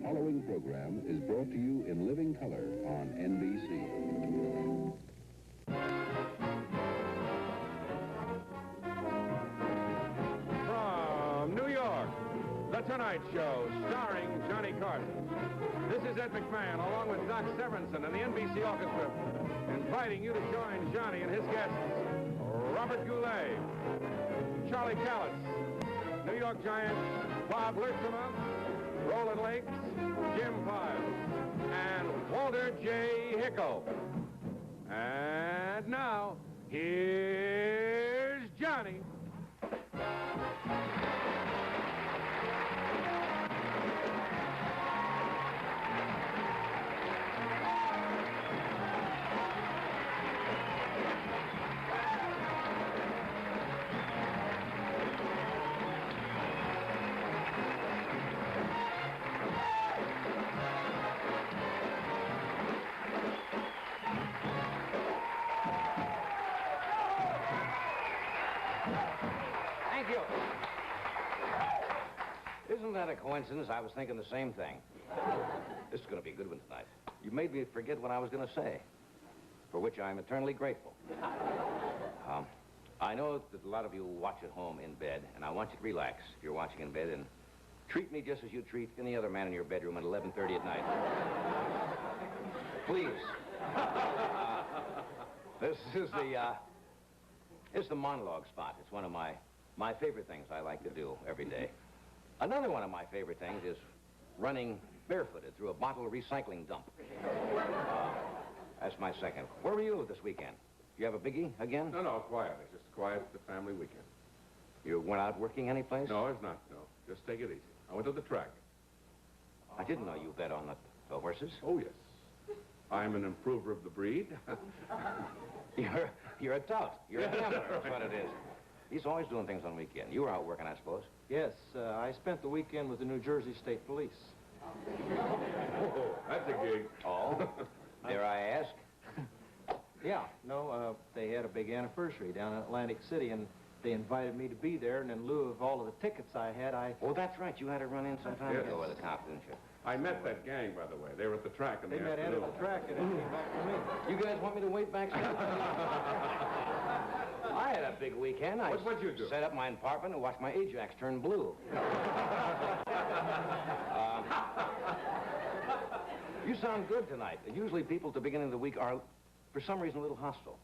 following program is brought to you in living color on NBC. From New York, The Tonight Show, starring Johnny Carson. This is Ed McMahon, along with Doc Severinsen and the NBC Orchestra, inviting you to join Johnny and his guests, Robert Goulet, Charlie Callas, New York Giants, Bob Lurtsema, Roland Lakes Jim Files, and Walter J. Hickel. And now, here's Johnny. Thank you. Isn't that a coincidence? I was thinking the same thing. This is going to be a good one tonight. You made me forget what I was going to say, for which I'm eternally grateful. I know that a lot of you watch at home in bed, and I want you to relax if you're watching in bed and treat me just as you treat any other man in your bedroom at 11:30 at night. Please. This is it's the monologue spot. It's one of my favorite things I like to do every day. Another one of my favorite things is running barefooted through a bottle recycling dump. That's my second. Where were you this weekend? You have a biggie again? No, quiet. It's just quiet, the family weekend. You went out working anyplace? No, it's not, no. Just take it easy. I went to the track. I didn't know you bet on the horses. Oh, yes. I'm an improver of the breed. You're a tout. You're a gambler, that's what it is. He's always doing things on weekend. You were out working, I suppose. Yes, I spent the weekend with the New Jersey State Police. Oh, that's a gig. Oh? Dare I ask? Yeah, no, they had a big anniversary down in Atlantic City, and they invited me to be there, and in lieu of all of the tickets I had, Oh, that's right. You had to run in some time ago with the cop, didn't you? I met that gang, by the way. They were at the track in the They met Ed afternoon. at the track, and they came back to me. You guys want me to wait backstage? I had a big weekend. What'd you do? Set up my apartment and watched my Ajax turn blue. You sound good tonight. Usually people at the beginning of the week are, for some reason, a little hostile.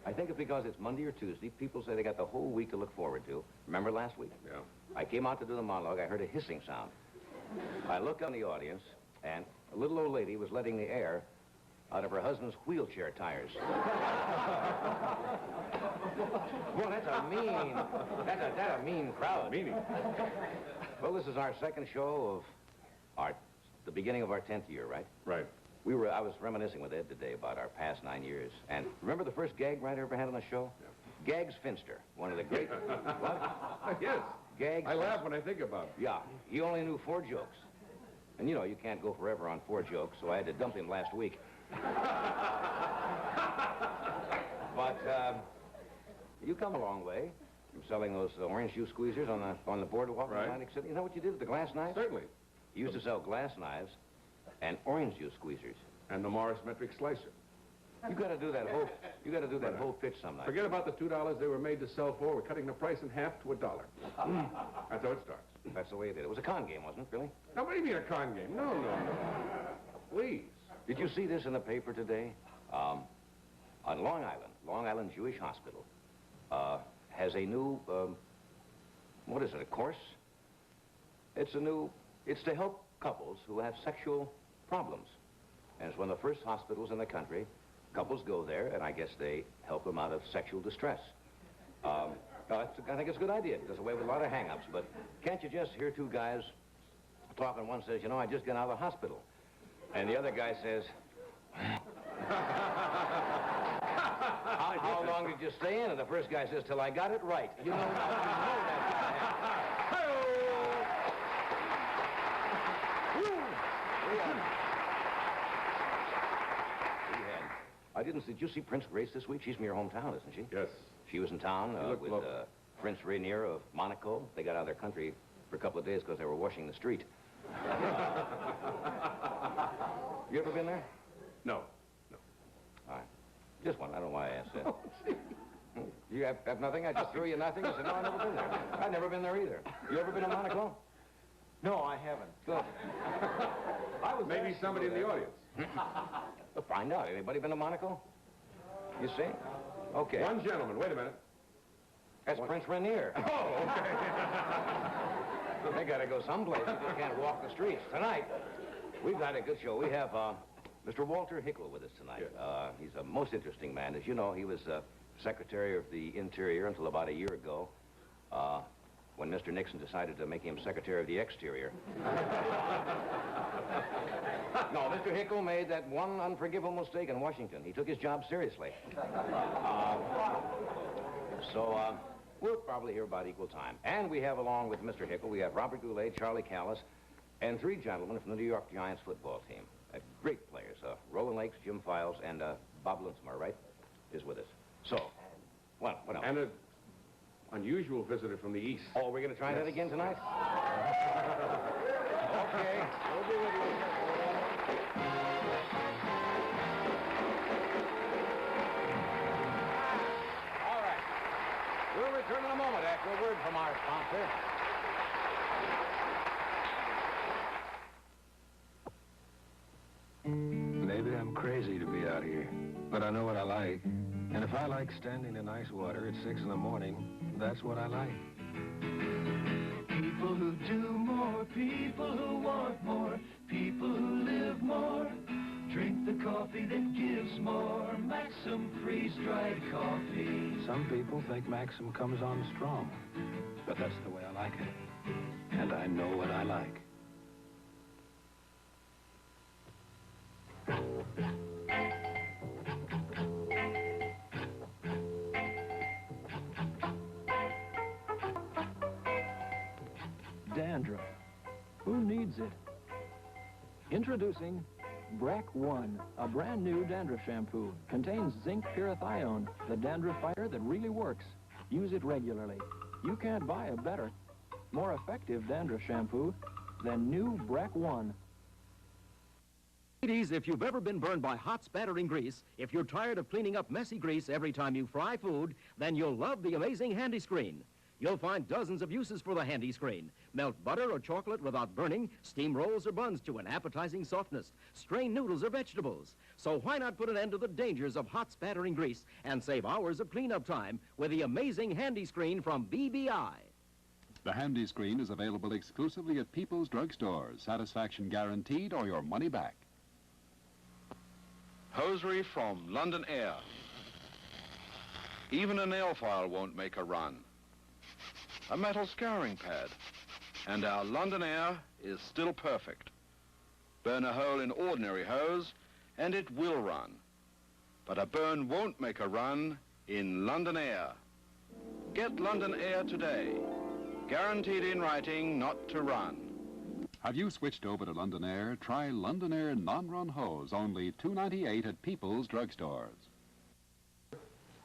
I think it's because it's Monday or Tuesday. People say they got the whole week to look forward to. Remember last week? Yeah. I came out to do the monologue. I heard a hissing sound. I looked on the audience, and a little old lady was letting the air out of her husband's wheelchair tires. Boy, that's a mean crowd. Meaning. Well, this is our second show of the beginning of our 10th year, right? Right. I was reminiscing with Ed today about our past 9 years. And remember the first gag writer ever had on the show? Yeah. Gags Finster, one of the great... What? Yes. Gags. I laugh when I think about it. Yeah, he only knew 4 jokes. And you know, you can't go forever on 4 jokes, so I had to dump him last week. But you come a long way from selling those orange juice squeezers on the boardwalk in Atlantic City. You know what you did with the glass knives? Certainly. You used to sell glass knives and orange juice squeezers. And the Morris metric slicer. You got to do that whole pitch some night. Forget about the $2 they were made to sell for. We're cutting the price in half to $1. That's how it starts. That's the way it did. It was a con game, wasn't it, really? Now, what do you mean a con game? No. Please. Did you see this in the paper today? On Long Island Jewish Hospital has a new, what is it, a course? It's to help couples who have sexual problems. And it's one of the first hospitals in the country. Couples go there, and I guess they help them out of sexual distress. I think it's a good idea. It does away with a lot of hang-ups. But can't you just hear 2 guys talking? One says, you know, I just got out of the hospital. And the other guy says, how long did you stay in? And the first guy says, till I got it right. You know that. Did you see Prince Grace this week? She's from your hometown, isn't she? Yes. She was in town with Prince Rainier of Monaco. They got out of their country for a couple of days because they were washing the street. You ever been there? No. All right. Just one. I don't know why I asked that. You have nothing? I just threw you nothing? You said, no, I've never been there. I've never been there either. You ever been to Monaco? No, I haven't. Good. I was Maybe somebody in the audience. We'll find out. Anybody been to Monaco? You see? Okay. One gentleman. Wait a minute. That's Prince Rainier. Oh, okay. They got to go someplace. They just can't walk the streets. Tonight, we've got a good show. We have Mr. Walter Hickel with us tonight. Yes. He's a most interesting man. As you know, he was Secretary of the Interior until about a year ago, when Mr. Nixon decided to make him Secretary of the Exterior. No, Mr. Hickel made that one unforgivable mistake in Washington. He took his job seriously. So we'll probably hear about equal time. And we have, along with Mr. Hickel, we have Robert Goulet, Charlie Callas, and 3 gentlemen from the New York Giants football team. Great players. Roland Lakes, Jim Files, and Bob Lurtsema, right, is with us. So, what else? And an unusual visitor from the East. Oh, we're going to try that again tonight? Okay. We'll be with you. All right. We'll return in a moment after a word from our sponsor. Maybe I'm crazy to be out here, but I know what I like. And if I like standing in ice water at 6 in the morning, that's what I like. People who do more, people who want more, people who live more. Drink the coffee that gives more, Maxim freeze-dried coffee. Some people think Maxim comes on strong, but that's the way I like it. And I know what I like. Dandruff. Who needs it? Introducing Brack One, a brand new dandruff shampoo. Contains zinc pyrithione, the dandruff fighter that really works. Use it regularly. You can't buy a better, more effective dandruff shampoo than new Brack One. Ladies, if you've ever been burned by hot spattering grease, if you're tired of cleaning up messy grease every time you fry food, then you'll love the amazing Handy Screen. You'll find dozens of uses for the Handy Screen. Melt butter or chocolate without burning, steam rolls or buns to an appetizing softness, strain noodles or vegetables. So why not put an end to the dangers of hot spattering grease and save hours of cleanup time with the amazing Handy Screen from BBI. The Handy Screen is available exclusively at People's Drug Stores. Satisfaction guaranteed or your money back. Hosiery from London Air. Even a nail file won't make a run. A metal scouring pad. And our London Air is still perfect. Burn a hole in ordinary hose and it will run. But a burn won't make a run in London Air. Get London Air today. Guaranteed in writing not to run. Have you switched over to London Air? Try London Air non-run hose, only $2.98 at People's Drug Stores.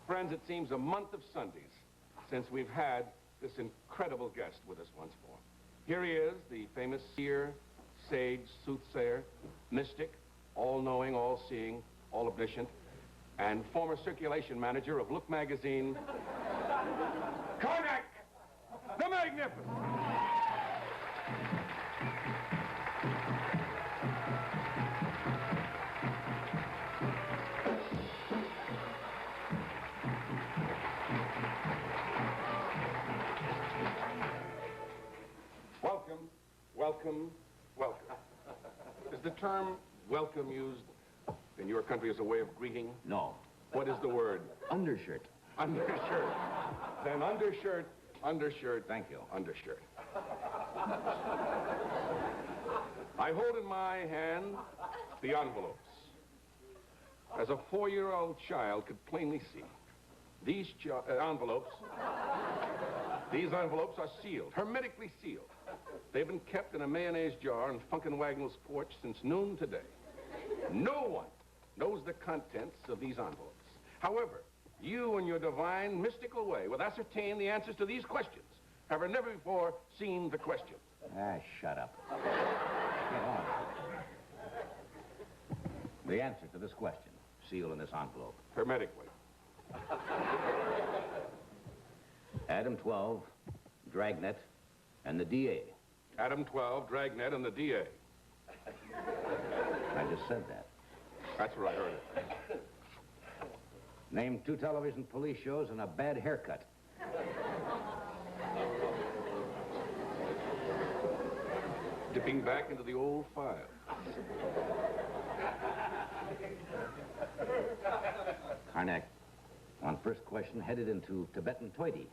Friends, it seems a month of Sundays since we've had this incredible guest with us once more. Here he is, the famous seer, sage, soothsayer, mystic, all-knowing, all-seeing, all-omniscient, and former circulation manager of Look magazine, Karnak, the Magnificent. Welcome, welcome, welcome. Is the term welcome used in your country as a way of greeting? No. What is the word? Undershirt. Undershirt. Then undershirt, undershirt. Thank you. Undershirt. I hold in my hand the envelopes. As a 4-year-old child could plainly see, these envelopes are sealed, hermetically sealed. They've been kept in a mayonnaise jar on Funkin' Wagnall's porch since noon today. No one knows the contents of these envelopes. However, you in your divine, mystical way will ascertain the answers to these questions, having never before seen the question. Ah, shut up. Get on. The answer to this question, sealed in this envelope. Hermetically. Adam 12, Dragnet, and the DA. Adam 12, Dragnet, and the DA. I just said that. That's where I heard it. Name 2 television police shows and a bad haircut. Dipping back into the old file. Karnak, on first question, headed into Tibetan toity.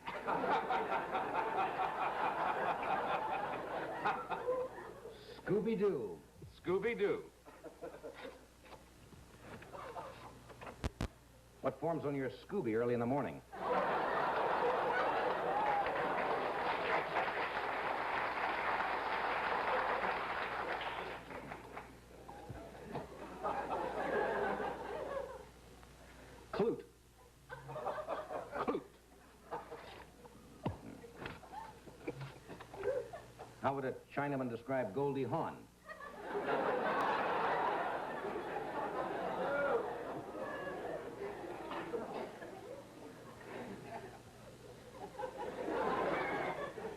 Scooby-Doo. Scooby-Doo. What forms on your Scooby early in the morning? Clute. Clute. How would a Chinaman describe Goldie Hawn?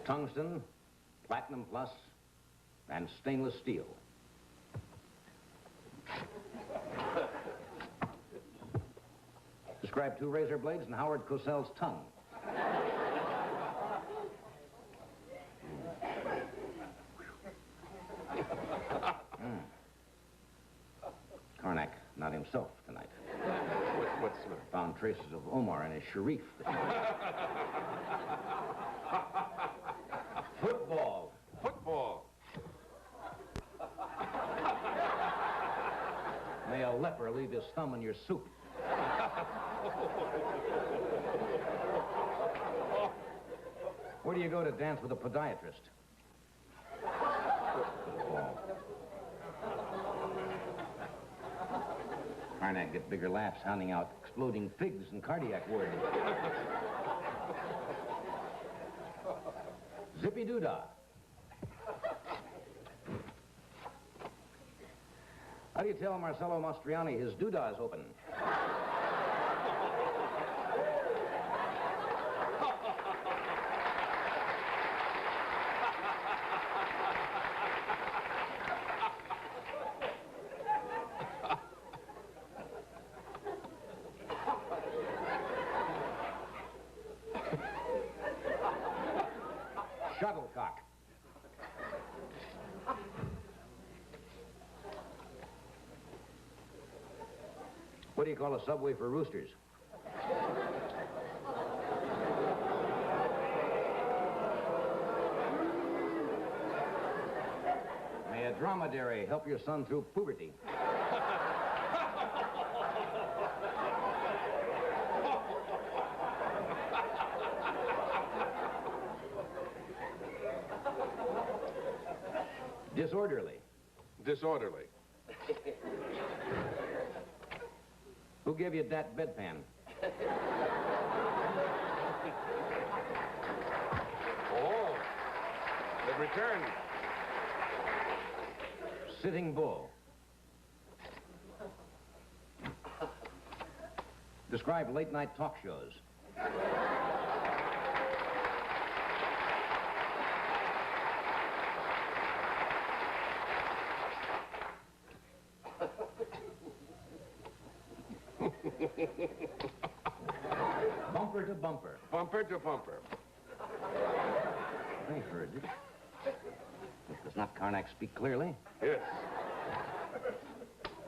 Tungsten, platinum plus, and stainless steel. Describe 2 razor blades and Howard Cosell's tongue. Karnak, not himself tonight. What's the matter? Found traces of Omar and his Sharif this morning. Football. Football. May a leper leave his thumb in your soup. Where do you go to dance with a podiatrist? Football. Karnak get bigger laughs handing out exploding figs and cardiac words. Zippy-doo-dah. How do you tell Marcello Mastriani his doodah is open? Shuttlecock. What do you call a subway for roosters? May a dromedary help your son through puberty. Disorderly. Disorderly. Who gave you that bedpan? Oh, they've returned. Sitting Bull. Describe late-night talk shows. Bumper to bumper. Bumper to bumper. I heard it. Does not Karnak speak clearly? Yes.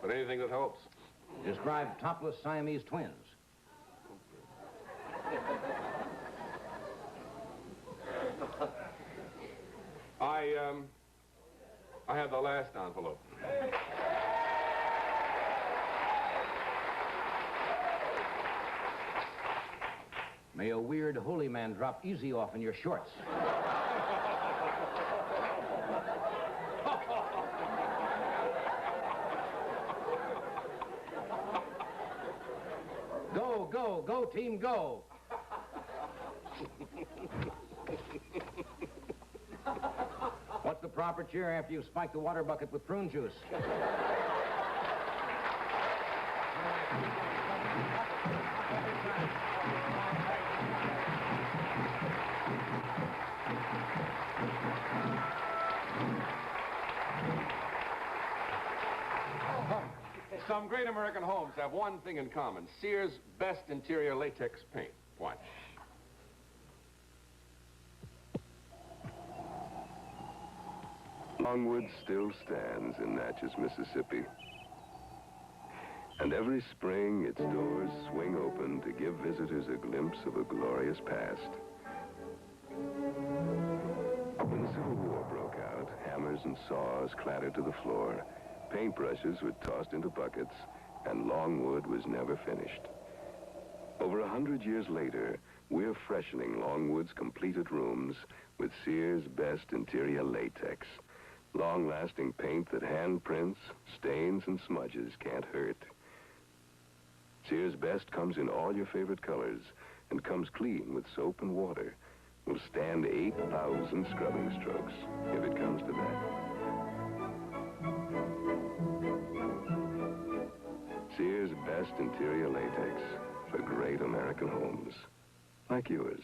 But anything that helps. Describe topless Siamese twins. I have the last envelope. May a weird holy man drop easy off in your shorts. Go, go, go, team, go. What's the proper cheer after you've spiked the water bucket with prune juice? Some great American homes have one thing in common. Sears' best interior latex paint. Watch. Longwood still stands in Natchez, Mississippi. And every spring, its doors swing open to give visitors a glimpse of a glorious past. When the Civil War broke out, hammers and saws clattered to the floor, paintbrushes were tossed into buckets, and Longwood was never finished. Over 100 years later, we're freshening Longwood's completed rooms with Sears' best interior latex. Long-lasting paint that handprints, stains, and smudges can't hurt. Sears' best comes in all your favorite colors and comes clean with soap and water. Will stand 8,000 scrubbing strokes, if it comes to that. Sears' best interior latex for great American homes, like yours.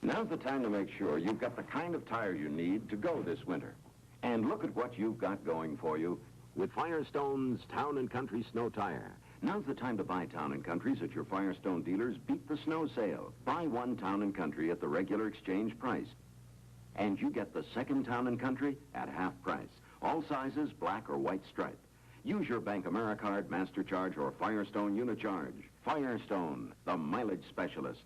Now's the time to make sure you've got the kind of tire you need to go this winter. And look at what you've got going for you with Firestone's Town & Country Snow Tire. Now's the time to buy Town & Country's at your Firestone dealers. Beat the snow sale. Buy one Town & Country at the regular exchange price. And you get the second Town & Country at half price. All sizes, black or white stripe. Use your Bank AmeriCard, MasterCharge, or Firestone Unicharge. Firestone, the mileage specialist.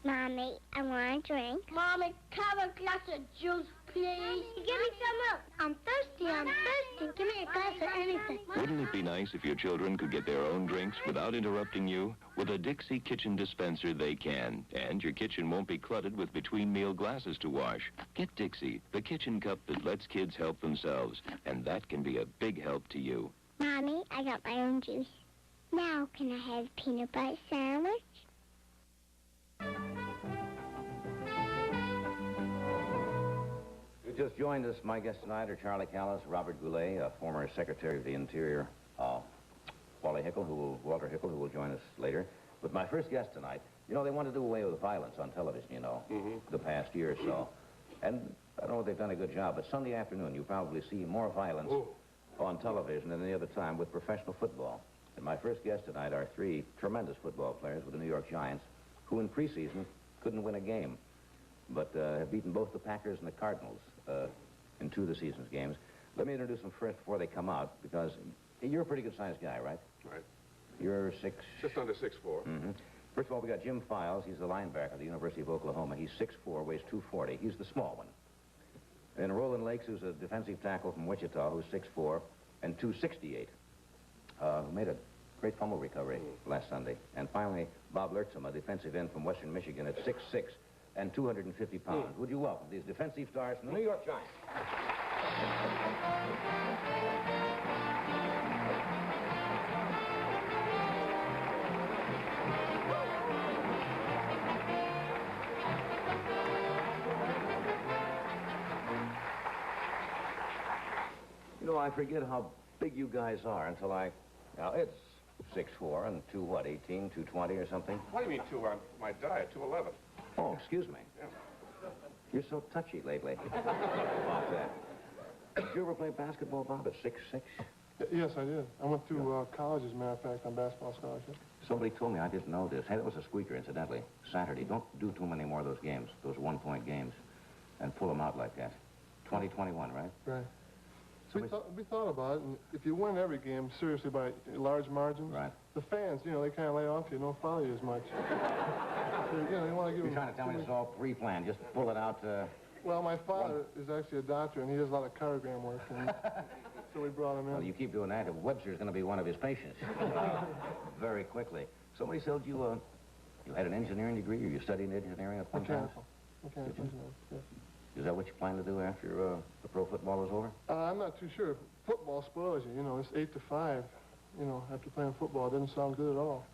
Mommy, I want a drink. Mommy, can I have a glass of juice, please? Give me some milk. I'm thirsty. Give me a glass of anything. Wouldn't it be nice if your children could get their own drinks without interrupting you? With a Dixie kitchen dispenser, they can. And your kitchen won't be cluttered with between-meal glasses to wash. Get Dixie, the kitchen cup that lets kids help themselves. And that can be a big help to you. Mommy, I got my own juice. Now, can I have a peanut butter sandwich? Who just joined us, my guests tonight are Charlie Callas, Robert Goulet, former Secretary of the Interior, Walter Hickel, who will join us later. But my first guest tonight, you know, they want to do away with violence on television, you know, the past year or so. And I don't know if they've done a good job, but Sunday afternoon you probably see more violence on television than any other time with professional football. And my first guests tonight are three tremendous football players with the New York Giants, who in preseason couldn't win a game, but have beaten both the Packers and the Cardinals in two of the season's games. Let me introduce them first before they come out, because you're a pretty good-sized guy, right? Right. You're Just under 6'4". First of all, we got Jim Files. He's the linebacker at the University of Oklahoma. He's 6'4", weighs 240. He's the small one. And Roland Lakes, who's a defensive tackle from Wichita, who's 6'4", and 268, who made a great fumble recovery last Sunday. And finally, Bob Lurtsema, defensive end from Western Michigan at 6'6" and 250 pounds. Would you welcome these defensive stars from the New York Giants? You know, I forget how big you guys are until now, it's 6'4" and 18, 220 or something? What do you mean 2? My diet, 211. Oh, excuse me. Yeah. You're so touchy lately about that. Did you ever play basketball, Bob, at 6'6"? Yes, I did. I went to college, as a matter of fact, on basketball scholarship. Somebody told me, I didn't know this. Hey, that was a squeaker, incidentally. Saturday. Don't do too many more of those games, those one-point games, and pull them out like that. 2021, right? Right. We thought about it, and if you win every game, seriously, by large margins, the fans, you know, they kind of lay off you, don't follow you as much. So, you know, you want to give You're trying to tell me it's all pre-planned, just pull it out. Well, my father is actually a doctor, and he does a lot of cardiogram work, and so we brought him in. Well, you keep doing that, Webster's going to be one of his patients very quickly. Somebody told you you had an engineering degree, or you studied engineering at one time? Mechanical engineering, yes. Is that what you plan to do after the pro football is over? I'm not too sure. Football spoils you. You know, it's 8 to 5. You know, after playing football, it doesn't sound good at all.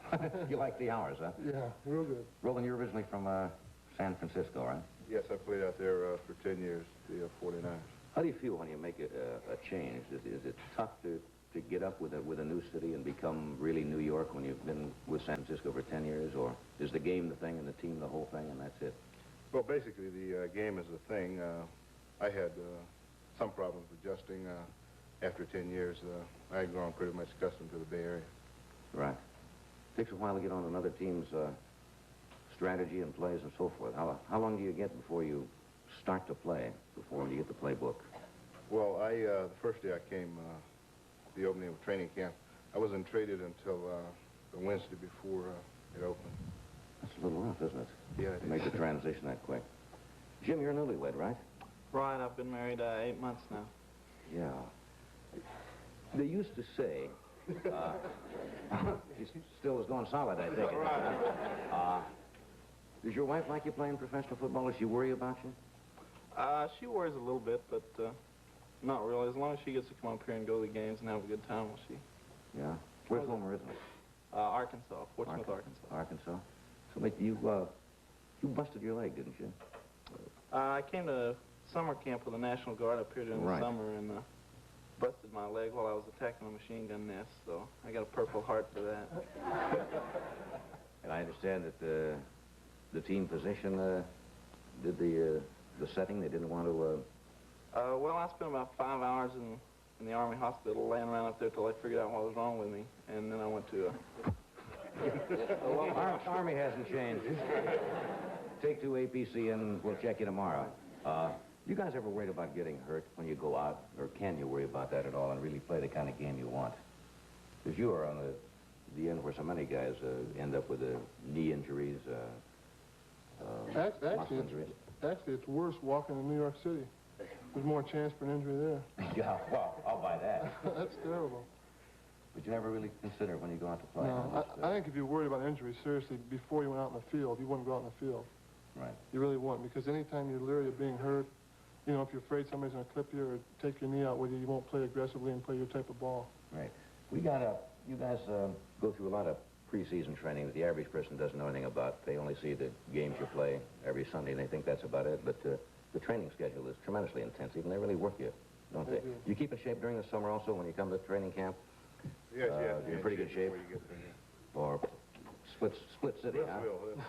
You like the hours, huh? Yeah, real good. Roland, you're originally from San Francisco, right? Yes, I played out there for 10 years, the 49ers. How do you feel when you make a change? Is it tough to get up with a new city and become really New York when you've been with San Francisco for 10 years? Or is the game the thing and the team the whole thing and that's it? Well, basically, the game is the thing. I had some problems adjusting after 10 years. I had grown pretty much accustomed to the Bay Area. Right. Takes a while to get on another team's strategy and plays and so forth. How long do you get before you start to play, before you get the playbook? Well, the first day I came, the opening of training camp, I wasn't traded until the Wednesday before it opened. That's a little rough, isn't it? Yeah, it to make the transition that quick. Jim, you're a newlywed, right? Right, I've been married 8 months now. Yeah. They used to say, she still is going solid, I think. Right. Does your wife like you playing professional football? Does she worry about you? She worries a little bit, but not really. As long as she gets to come up here and go to the games and have a good time, will she? Yeah. Where's home originally? Arkansas, Fort Smith, Arkansas. Arkansas. So, mate, you busted your leg, didn't you? I came to summer camp with the National Guard up here during the summer and busted my leg while I was attacking a machine gun nest, so I got a Purple Heart for that. And I understand that the team physician did the setting. They didn't want to... Well, I spent about 5 hours in the Army hospital laying around up there till I figured out what was wrong with me, and then I went to Well, Army hasn't changed. Take 2 APC and we'll check you tomorrow. You guys ever worried about getting hurt when you go out, or can you worry about that at all and really play the kind of game you want? Because you are on the end where so many guys end up with knee injuries, muscle injuries. Actually, it's worse walking in New York City. There's more chance for an injury there. Yeah, well, I'll buy that. That's terrible. But you never really consider when you go out to play. No, I think if you worried about injuries, seriously, before you went out in the field, you wouldn't go out in the field. Right. You really wouldn't, because anytime you're leery of being hurt, you know, if you're afraid somebody's going to clip you or take your knee out with you, you won't play aggressively and play your type of ball. Right. You guys go through a lot of preseason training that the average person doesn't know anything about. They only see the games you play every Sunday, and they think that's about it. But the training schedule is tremendously intensive, and they really work you, don't they? You keep in shape during the summer also when you come to training camp? Yes, you're in pretty good shape? Or split city,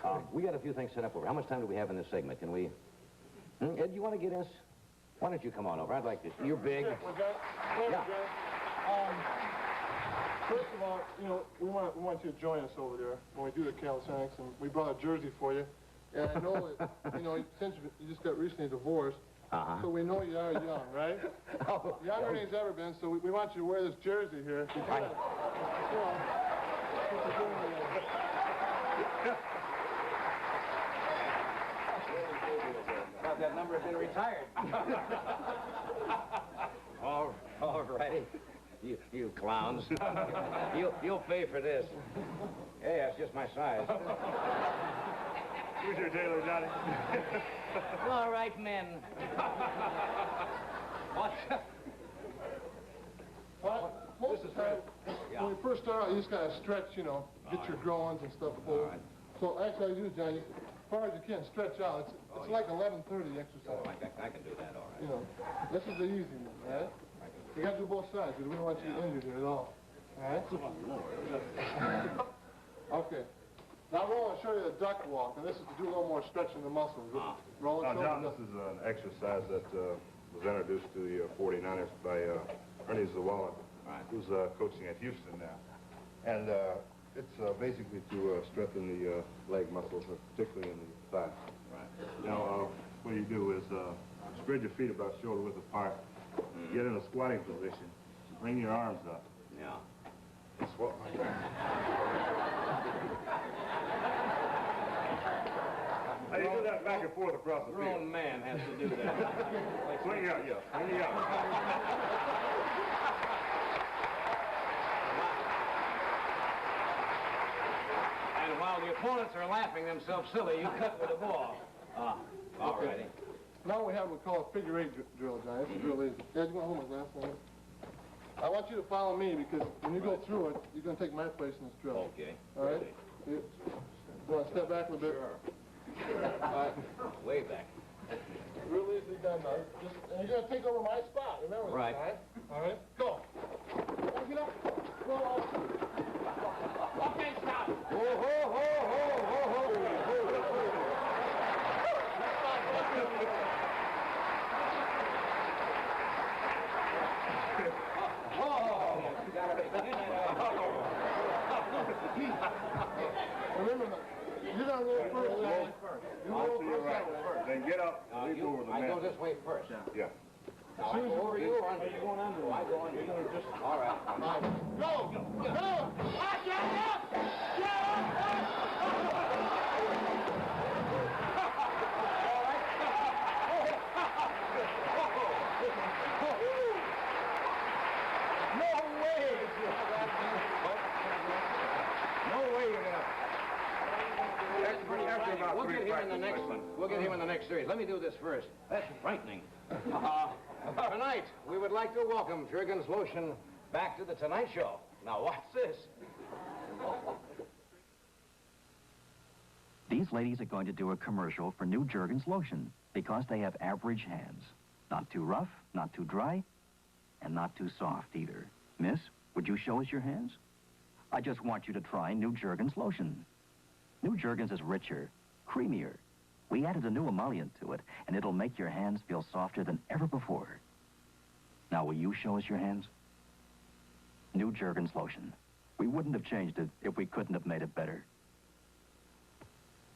huh? We got a few things set up over. How much time do we have in this segment? Can we... Ed, you want to get us? Why don't you come on over? I'd like to... You're big. Yeah. First of all, you know, we want you to join us over there when we do the Callas Antics, and we brought a jersey for you. And I know that, you know, since you just got recently divorced, so we know you are young, right? Younger than he's ever been, so we want you to wear this jersey here. Thought that number had been retired. All righty. You clowns. You'll pay for this. Hey, that's just my size. Who's your tailor, Johnny? All right, men. Most of the time, when you first start out, you just got to stretch, you know, get your groins and stuff full. So actually, I do, Johnny, as far as you can, stretch out. It's like 11:30 exercise. Oh, I can do that, all right. You know, this is the easy one, right? You got to do both sides, because we don't want you injured here at all. All right? Okay. Now, Roland, I'll show you the duck walk, and this is to do a little more stretching the muscles. Roland, John, this is an exercise that was introduced to the 49ers by Ernie Zawala, who's coaching at Houston now. And it's basically to strengthen the leg muscles, particularly in the thighs. Right. Now, what you do is spread your feet about shoulder width apart, get in a squatting position, bring your arms up. Yeah. And squat like that. How do you do that back and forth across the field? Grown man has to do that. Swing out, yeah. Swing out. And while the opponents are laughing themselves silly, you cut with the ball. All righty. Now we have what we call a figure 8 drill, Johnny. This is real easy. Ed, you want to hold my glass for me? I want you to follow me, because when you go through it, you're going to take my place in this drill. Okay. All right? You want to step back a little bit? Sure. All right. Way back. Real easily done, though. And you're going to take over my spot, remember Right. that, all right? Go. Get up. Go. Okay, stop. Ho, ho, ho, ho, ho, ho, ho. Remember, you're going to roll first, Johnny. You roll first. Then get up. Leap over the I man. go this way first. Yeah. Now, I go over you or under you? Going under. I go under you. Just, all right. Go! Go! We'll get him in the next one. We'll get him in the next series. Let me do this first. That's frightening. Tonight, we would like to welcome Jergens Lotion back to the Tonight Show. Now, what's this? These ladies are going to do a commercial for new Jergens Lotion because they have average hands. Not too rough, not too dry, and not too soft either. Miss, would you show us your hands? I just want you to try new Jergens Lotion. New Jergens is richer, creamier. We added a new emollient to it, and it'll make your hands feel softer than ever before. Now, will you show us your hands? New Jergens Lotion. We wouldn't have changed it if we couldn't have made it better.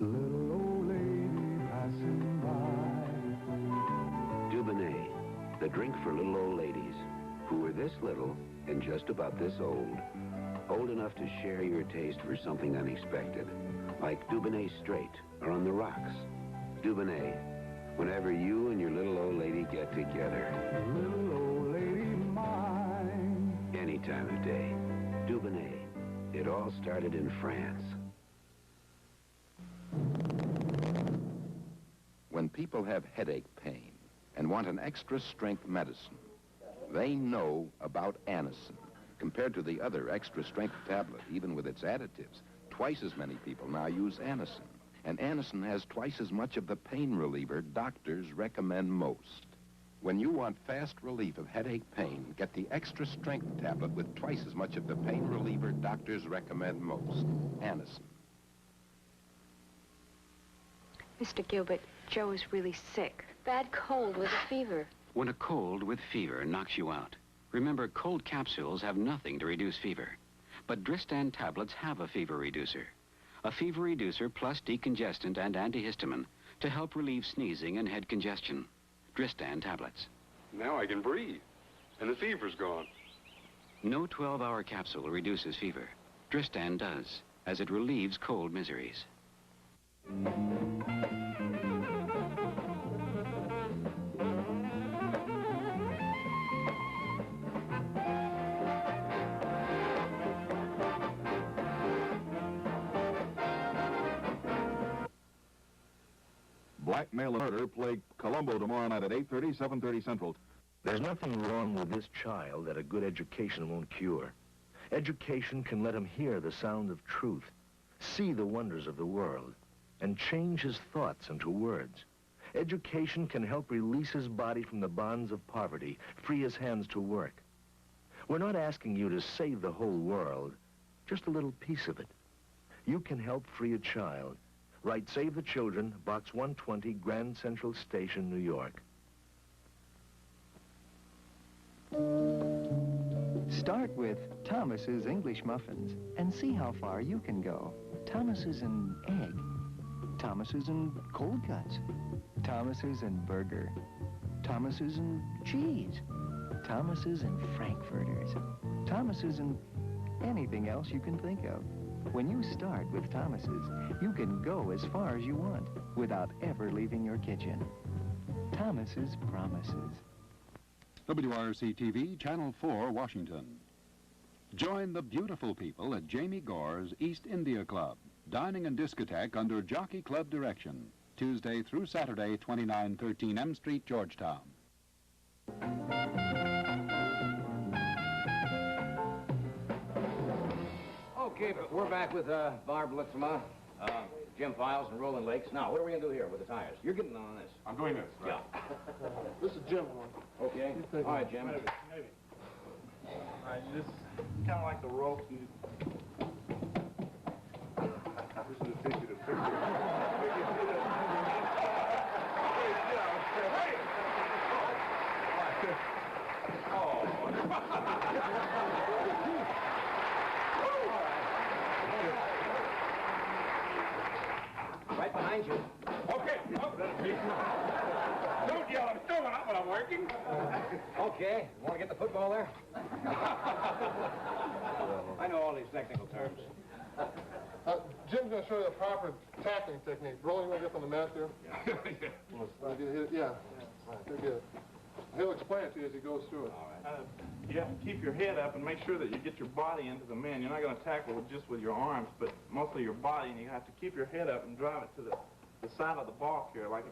Little old lady passing by. Dubonnet, the drink for little old ladies who are this little and just about this old. Old enough to share your taste for something unexpected, like Dubonnet Straight or On the Rocks. Dubonnet, whenever you and your little old lady get together. Little old lady mine. Any time of day. Dubonnet. It all started in France. When people have headache pain and want an extra strength medicine, they know about Anacin. Compared to the other extra strength tablet, even with its additives, twice as many people now use Anacin. And Anacin has twice as much of the pain reliever doctors recommend most. When you want fast relief of headache pain, get the extra strength tablet with twice as much of the pain reliever doctors recommend most. Anacin. Mr. Gilbert, Joe is really sick. Bad cold with a fever. When a cold with fever knocks you out, remember cold capsules have nothing to reduce fever. But Dristan tablets have a fever reducer. A fever reducer plus decongestant and antihistamine to help relieve sneezing and head congestion. Dristan tablets. Now I can breathe, and the fever's gone. No 12-hour capsule reduces fever. Dristan does, as it relieves cold miseries. Blackmail and murder play Colombo tomorrow night at 8:30, 7:30 Central. There's nothing wrong with this child that a good education won't cure. Education can let him hear the sound of truth, see the wonders of the world, and change his thoughts into words. Education can help release his body from the bonds of poverty, free his hands to work. We're not asking you to save the whole world, just a little piece of it. You can help free a child. Write Save the Children, Box 120, Grand Central Station, New York. Start with Thomas's English Muffins and see how far you can go. Thomas's and egg. Thomas's and cold cuts. Thomas's and burger. Thomas's and cheese. Thomas's and frankfurters. Thomas's and anything else you can think of. When you start with Thomas's, you can go as far as you want without ever leaving your kitchen. Thomas's promises. WRC-TV, Channel 4, Washington. Join the beautiful people at Jamie Gore's East India Club, dining and discotheque under Jockey Club direction, Tuesday through Saturday, 2913 M Street, Georgetown. Okay, but we're back with Barb Lurtsema. Jim Files and Roland Lakes. Now, what are we going to do here with the tires? You're getting on this. I'm doing this, right? Yeah. This is Jim's one. Okay. All right, Jim. Maybe. All right, you just kind of like the rope. You... This is easy to fix. Right behind you. Okay. Don't yell, I'm still not, but I'm working. Okay. Want to get the football there? I know all these technical terms. Jim's going to show you the proper tackling technique. Roland, you want to get on the mat there? Yeah. Right. Good. He'll explain it to you as he goes through it. All right. You have to keep your head up and make sure that you get your body into the man. You're not going to tackle just with your arms, but mostly your body, and you have to keep your head up and drive it to the side of the ball carrier, like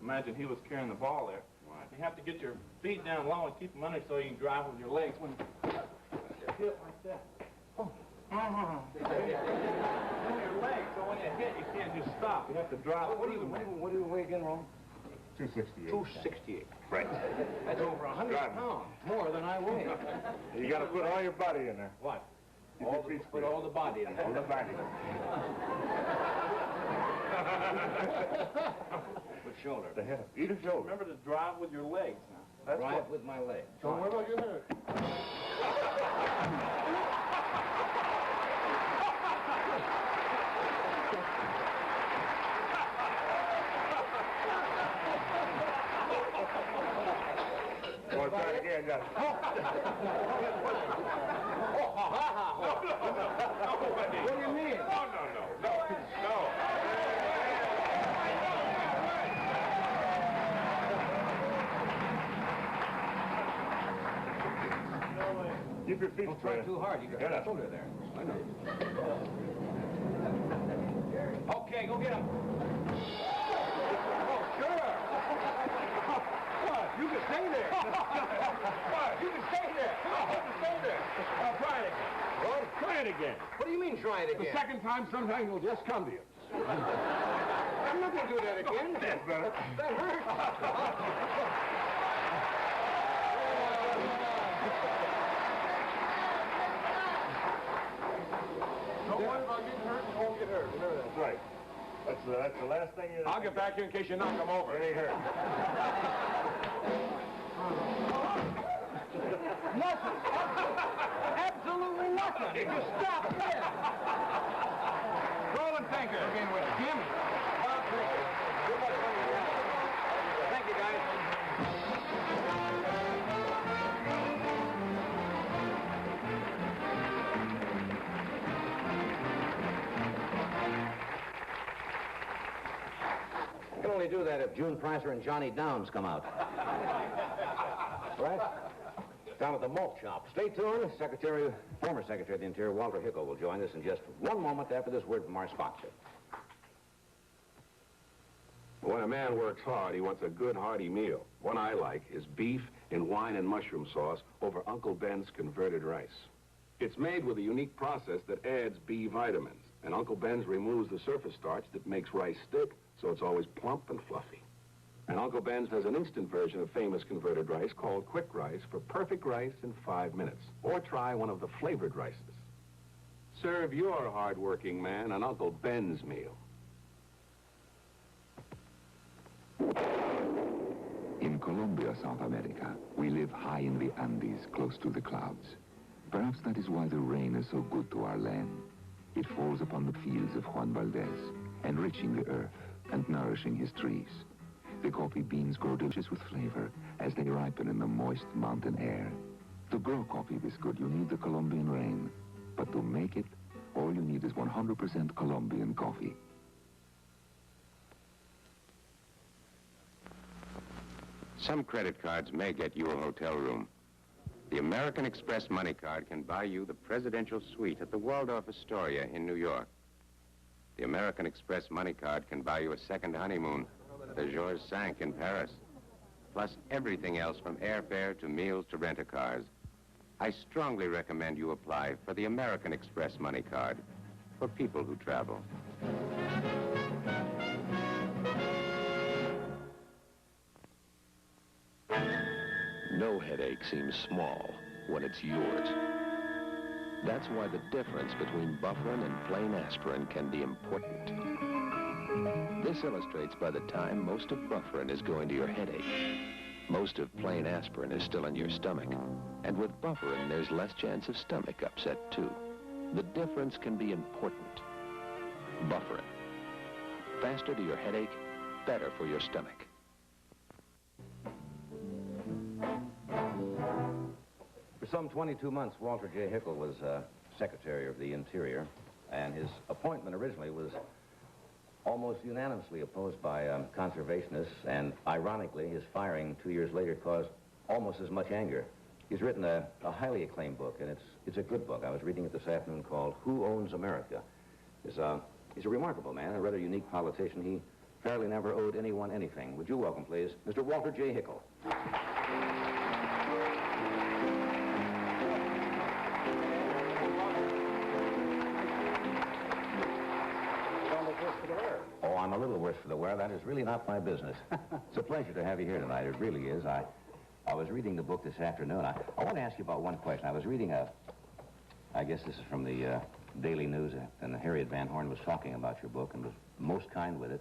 imagine he was carrying the ball there. Right. You have to get your feet down low and keep them under so you can drive with your legs. When you hit like that. Oh. Your legs, so when you hit, you can't just stop. You have to drive. What do you weigh again, Ron? 268. 268. Right. That's over 100 pounds, more than I weigh. You got to put all your body in there. What? Put all the body in there. All the body. With shoulder. The head. Either shoulder. Remember to drive with your legs now. That's drive with my legs. Don't worry about getting hurt. Well, try it again, Johnny. What do you mean? No. Keep your feet Don't try too hard. You got a shoulder there. I know. Okay, go get him. Oh, sure. What? You can stay there. What? You can stay there. Come on, you can stay there. Try it again. What? Try it again. What do you mean, try it again? The second time, sometimes it'll just come to you. I'm not going to do that again. That's better. That hurts. Don't worry about getting hurt. You won't get hurt. Remember that. That's right. That's the last thing you... I'll get back here in case you knock him over. It ain't hurt. Nothing. Absolutely nothing. You just stop there. Roland, thank you. Again with Jim. Thank you, guys. You can only do that if June Pricer and Johnny Downs come out. Right? Down at the malt shop. Stay tuned. Former Secretary of the Interior, Walter Hickel, will join us in just one moment after this word from our sponsor. When a man works hard, he wants a good, hearty meal. One I like is beef in wine and mushroom sauce over Uncle Ben's converted rice. It's made with a unique process that adds B vitamins, and Uncle Ben's removes the surface starch that makes rice stick, so it's always plump and fluffy. And Uncle Ben's has an instant version of famous converted rice called Quick Rice for perfect rice in 5 minutes. Or try one of the flavored rices. Serve your hard-working man an Uncle Ben's meal. In Colombia, South America, we live high in the Andes, close to the clouds. Perhaps that is why the rain is so good to our land. It falls upon the fields of Juan Valdez, enriching the earth and nourishing his trees. The coffee beans grow delicious with flavor as they ripen in the moist mountain air. To grow coffee this good, you need the Colombian rain. But to make it, all you need is 100% Colombian coffee. Some credit cards may get you a hotel room. The American Express Money Card can buy you the presidential suite at the Waldorf Astoria in New York. The American Express Money Card can buy you a second honeymoon at the Georges V in Paris, plus everything else from airfare to meals to rent-a-cars. I strongly recommend you apply for the American Express Money Card. for people who travel. No headache seems small when it's yours. That's why the difference between Bufferin and plain aspirin can be important. This illustrates by the time most of Bufferin is going to your headache. Most of plain aspirin is still in your stomach. And with Bufferin, there's less chance of stomach upset, too. The difference can be important. Bufferin. Faster to your headache, better for your stomach. For some 22 months, Walter J. Hickel was Secretary of the Interior, and his appointment originally was almost unanimously opposed by conservationists, and ironically, his firing 2 years later caused almost as much anger. He's written a highly acclaimed book, and it's a good book. I was reading it this afternoon, called Who Owns America? He's a remarkable man, a rather unique politician. He fairly never owed anyone anything. Would you welcome, please, Mr. Walter J. Hickel. Oh, I'm a little worse for the wear. That is really not my business. It's a pleasure to have you here tonight. It really is. I was reading the book this afternoon. I want to ask you about one question. I was reading I guess this is from the Daily News, and Harriet Van Horn was talking about your book and was most kind with it.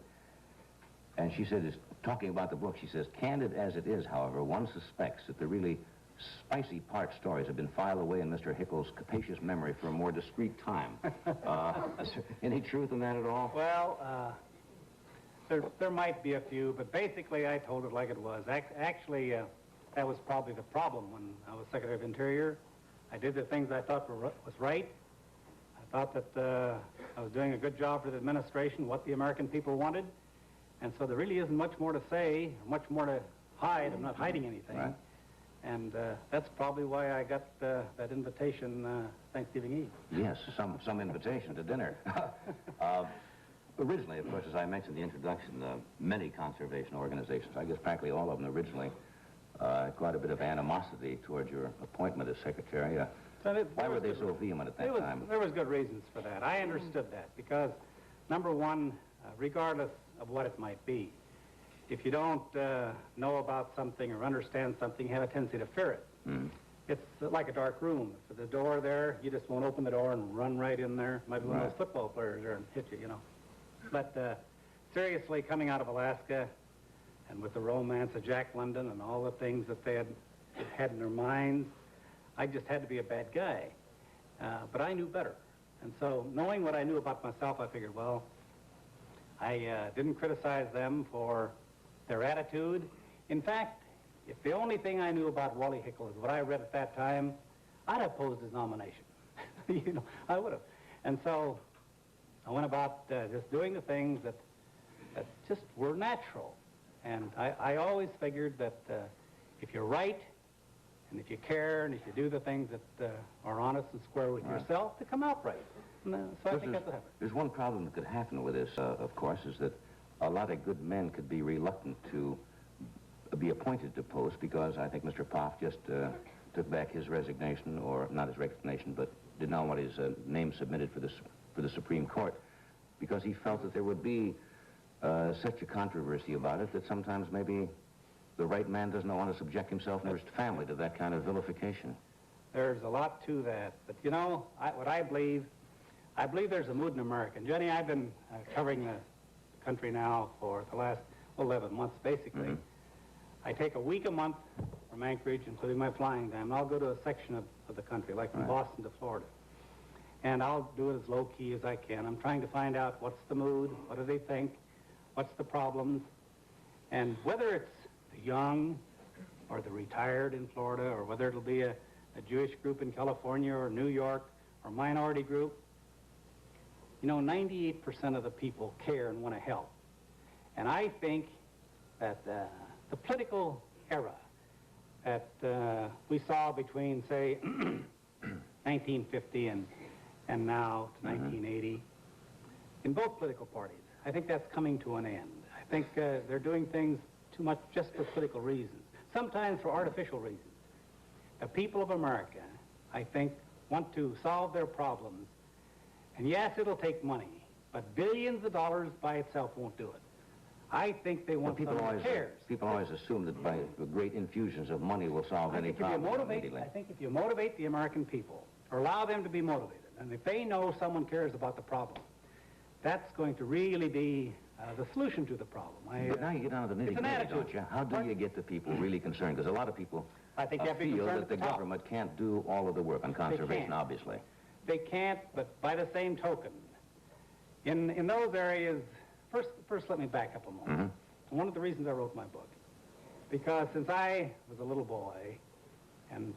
And she said, talking about the book, she says, candid as it is, however, one suspects that the really spicy part stories have been filed away in Mr. Hickel's capacious memory for a more discreet time. Is there any truth in that at all? Well, there might be a few, but basically I told it like it was. Actually, that was probably the problem when I was Secretary of Interior. I did the things I thought was right. I thought that I was doing a good job for the administration, what the American people wanted. And so there really isn't much more to say, much more to hide. I'm not hiding anything. Right. And that's probably why I got that invitation Thanksgiving Eve. Yes, some invitation to dinner. Originally, of course, as I mentioned in the introduction, many conservation organizations, I guess practically all of them originally, quite a bit of animosity towards your appointment as secretary. Why were they so vehement at that time? There was good reasons for that. I understood that because, number one, regardless of what it might be, if you don't know about something or understand something, you have a tendency to fear it. Mm. It's like a dark room. If there's a door there, you just won't open the door and run right in there. Might be one of those football players there and hit you, you know. But seriously, coming out of Alaska and with the romance of Jack London and all the things that they had in their minds, I just had to be a bad guy. But I knew better. And so knowing what I knew about myself, I figured, well, I didn't criticize them for their attitude. In fact, if the only thing I knew about Wally Hickel is what I read at that time, I'd have opposed his nomination. You know, I would have. And so I went about just doing the things that just were natural. And I always figured that if you're right, and if you care, and if you do the things that are honest and square with yourself, to come out right. And, so I think that's what happened. There's one problem that could happen with this, of course, is that a lot of good men could be reluctant to be appointed to posts because I think Mr. Poff just took back his resignation, or not his resignation, but did not want his name submitted for the Supreme Court because he felt that there would be such a controversy about it that sometimes maybe the right man doesn't want to subject himself and his family to that kind of vilification. There's a lot to that. But, you know, what I believe there's a mood in America. And, Johnny, I've been covering the country now for the last 11 months, basically. Mm-hmm. I take a week a month from Anchorage, including my flying time, and I'll go to a section of the country, like from Boston to Florida. And I'll do it as low-key as I can. I'm trying to find out what's the mood, what do they think, what's the problems, and whether it's the young or the retired in Florida, or whether it'll be a Jewish group in California or New York or minority group, you know, 98% of the people care and want to help. And I think that the political era that we saw between, say, 1950 and now to 1980, in both political parties, I think that's coming to an end. I think they're doing things too much just for political reasons, sometimes for artificial reasons. The people of America, I think, want to solve their problems And yes, it'll take money, but billions of dollars by itself won't do it. I think they want people someone who cares. People always assume that by great infusions of money will solve any problem immediately. I think if you motivate the American people, or allow them to be motivated, and if they know someone cares about the problem, that's going to really be the solution to the problem. But now you get down to the nitty-gritty, don't you? How do you get the people really concerned? Because a lot of people feel that the government can't do all of the work on conservation, obviously. They can't, but by the same token, in those areas, first let me back up a moment. One of the reasons I wrote my book, because since I was a little boy, and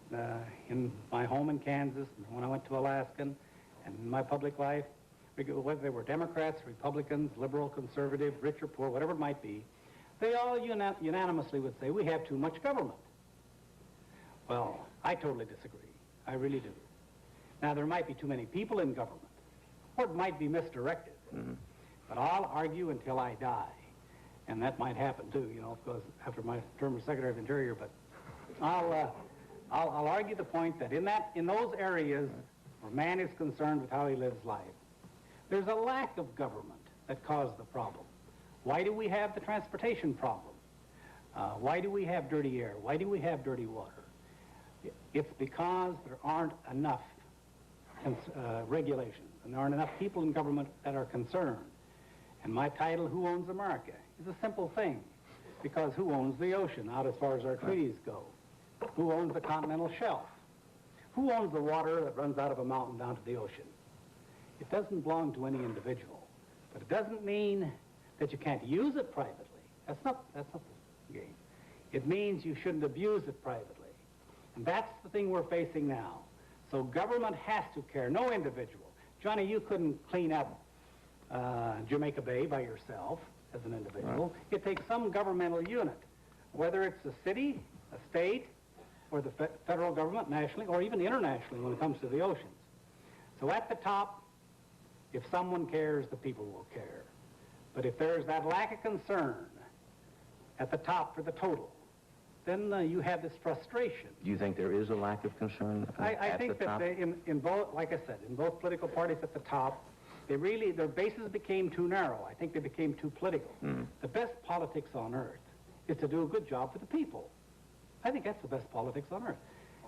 in my home in Kansas, and when I went to Alaska, and in my public life, whether they were Democrats, Republicans, liberal, conservative, rich or poor, whatever it might be, they all unanimously would say, we have too much government. Well, I totally disagree. I really do. Now, there might be too many people in government, or it might be misdirected. But I'll argue until I die. And that might happen, too, you know, because after my term as Secretary of Interior, but I'll argue the point that in those areas where man is concerned with how he lives life, there's a lack of government that caused the problem. Why do we have the transportation problem? Why do we have dirty air? Why do we have dirty water? It's because there aren't enough regulations, and there aren't enough people in government that are concerned. And my title, Who Owns America, is a simple thing, because who owns the ocean out as far as our treaties go? Who owns the continental shelf? Who owns the water that runs out of a mountain down to the ocean? It doesn't belong to any individual, but it doesn't mean that you can't use it privately. That's not the game. It means you shouldn't abuse it privately. And that's the thing we're facing now. So government has to care, no individual. Johnny, you couldn't clean up Jamaica Bay by yourself as an individual. Right. It takes some governmental unit, whether it's a city, a state, or the federal government nationally, or even internationally when it comes to the oceans. So at the top, if someone cares, the people will care. But if there's that lack of concern at the top for the total, then you have this frustration. Do you think there is a lack of concern I think that in both, like I said, in both political parties at the top, their bases became too narrow. I think they became too political. The best politics on earth is to do a good job for the people. I think that's the best politics on earth.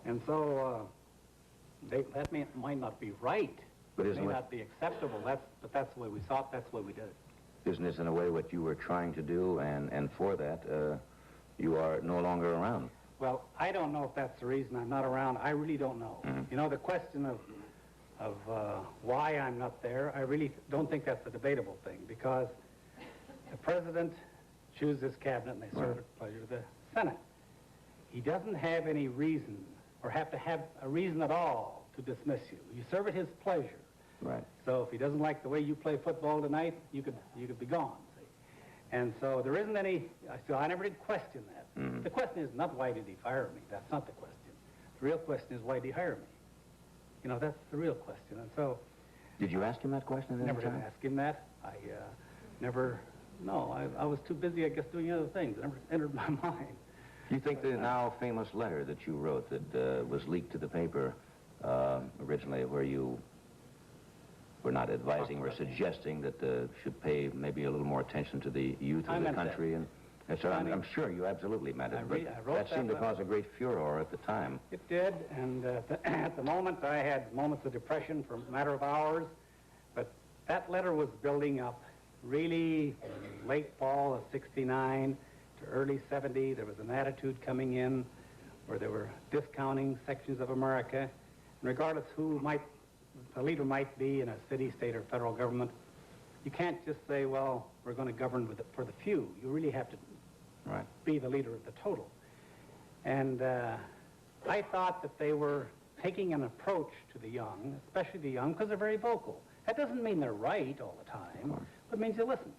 And so that might not be right. But it may not be acceptable. But that's the way we saw it. That's the way we did it. Isn't this in a way what you were trying to do? And for that, you are no longer around. Well, I don't know if that's the reason I'm not around. I really don't know. You know, the question of why I'm not there, I really don't think that's a debatable thing, because the president chooses his cabinet and they serve at pleasure of the Senate. He doesn't have any reason, or have to have a reason at all, to dismiss you. You serve at his pleasure. Right. So if he doesn't like the way you play football tonight, you could be gone. See? And so there isn't any. So I never did question that. The question is not why did he fire me. That's not the question. The real question is why did he hire me. You know, that's the real question. And so. Did you ask him that question? Never did ask him that. I never. No, I was too busy, I guess, doing other things. It never entered my mind. Do you think the now famous letter that you wrote that was leaked to the paper originally, where you were not advising or suggesting that should pay maybe a little more attention to the youth of the country? And so I'm sure you absolutely meant it, but that seemed to cause a great furor at the time. It did, and at the moment I had moments of depression for a matter of hours, but that letter was building up really late fall of '69 to early '70. There was an attitude coming in where they were discounting sections of America, and regardless who the leader might be in a city, state, or federal government, you can't just say, well, we're going to govern for the few. You really have to be the leader of the total. And I thought that they were taking an approach to the young, especially the young, because they're very vocal. That doesn't mean they're right all the time, but it means they listen.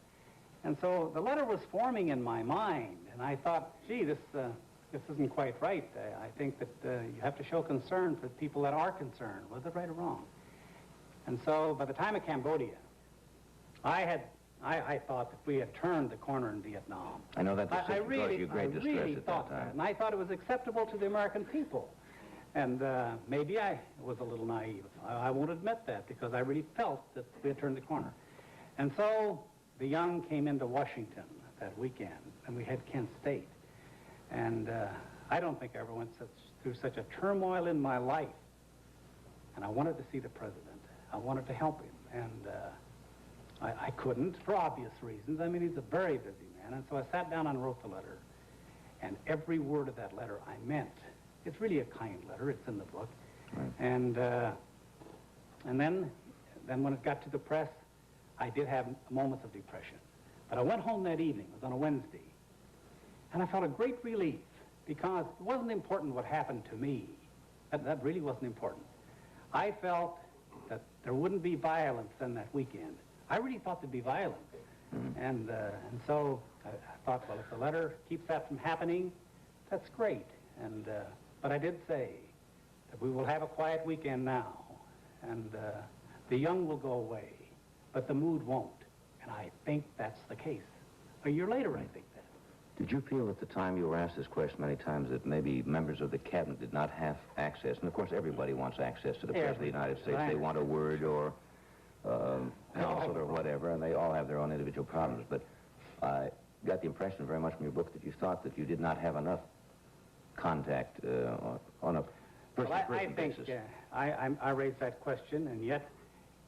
And so the letter was forming in my mind, and I thought, gee, this isn't quite right. I think that you have to show concern for people that are concerned, whether right or wrong. And so by the time of Cambodia, I thought that we had turned the corner in Vietnam. I know that caused you great distress at that time. And I thought it was acceptable to the American people. And maybe I was a little naive. I won't admit that because I really felt that we had turned the corner. And so the Young came into Washington that weekend, and we had Kent State. And I don't think I ever went through such a turmoil in my life. And I wanted to see the president. I wanted to help him. And I couldn't for obvious reasons. I mean, he's a very busy man. And so I sat down and wrote the letter. And every word of that letter I meant. It's really a kind letter. It's in the book. Right. And then when it got to the press, I did have moments of depression. But I went home that evening. It was on a Wednesday. And I felt a great relief because it wasn't important what happened to me. That really wasn't important. I felt that there wouldn't be violence in that weekend. I really thought there'd be violence. And so I thought, well, if the letter keeps that from happening, that's great. And but I did say that we will have a quiet weekend now, and the Young will go away, but the mood won't. And I think that's the case. A year later, I think that. Did you feel at the time you were asked this question many times that maybe members of the cabinet did not have access? And of course, everybody wants access to the President of the United States. They want a word or counsel or whatever, and they all have their own individual problems. But I got the impression very much from your book that you thought that you did not have enough contact on a person-to-person basis. I raised that question, and yet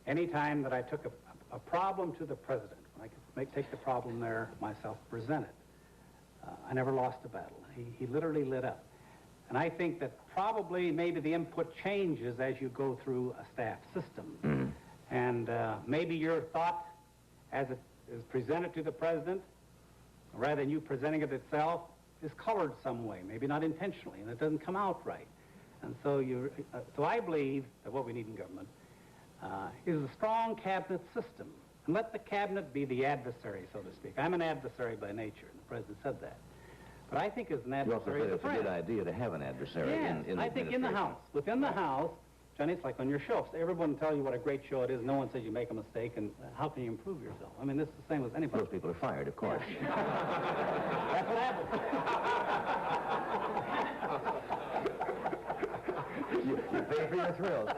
any time that I took a problem to the president, when I could take the problem there myself, present it, I never lost a battle. He literally lit up. And I think that probably maybe the input changes as you go through a staff system. And maybe your thought as it is presented to the president, rather than you presenting it itself, is colored some way, maybe not intentionally, and it doesn't come out right. And so so I believe that what we need in government is a strong cabinet system. And let the cabinet be the adversary, so to speak. I'm an adversary by nature, and the president said that. But I think as an adversary, it's a good idea to have an adversary in I think in the House. Within the House, Johnny, it's like on your show. Everyone will tell you what a great show it is. No one says you make a mistake, and how can you improve yourself? I mean, this is the same with anybody. Those people are fired, of course. That's what happens. You pay for your thrills.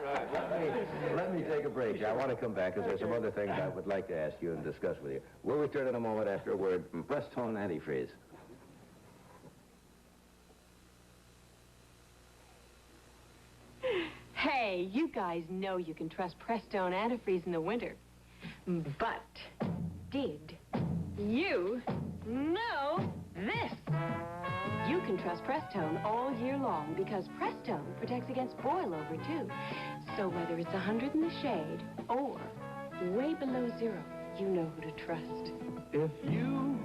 Let me take a break. I want to come back because there's some other things I would like to ask you and discuss with you. We'll return in a moment after a word from Press-Tone Antifreeze. Hey, you guys know you can trust Press-Tone Antifreeze in the winter. But did you know this? You can trust Press-Tone all year long because Press-Tone protects against boil-over, too. So whether it's 100 in the shade or way below zero, you know who to trust. If you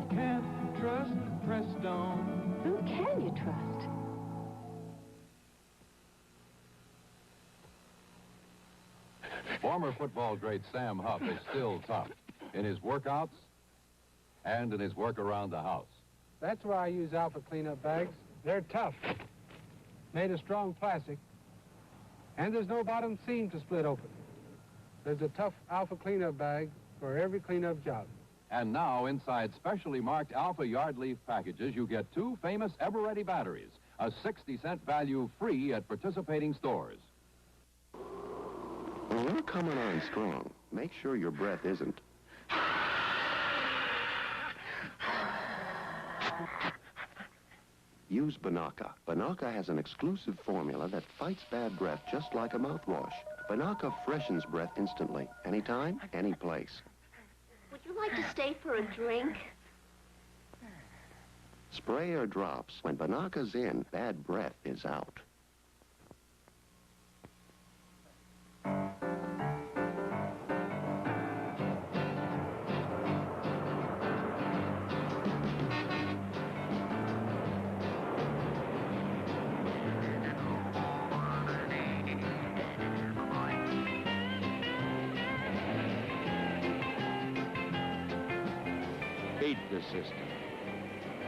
can't trust Press-Tone, who can you trust? Former football great Sam Huff is still tough in his workouts and in his work around the house. That's why I use Alpha cleanup bags. They're tough, made of strong plastic, and there's no bottom seam to split open. There's a tough Alpha cleanup bag for every cleanup job. And now, inside specially marked Alpha Yard Leaf packages, you get 2 famous Ever-Ready batteries, a 60-cent value free at participating stores. When you're coming on strong, make sure your breath isn't. Use Banaka. Banaka has an exclusive formula that fights bad breath just like a mouthwash. Banaka freshens breath instantly, anytime, any place. Would you like to stay for a drink? Spray or drops. When Banaka's in, bad breath is out. Beat the system.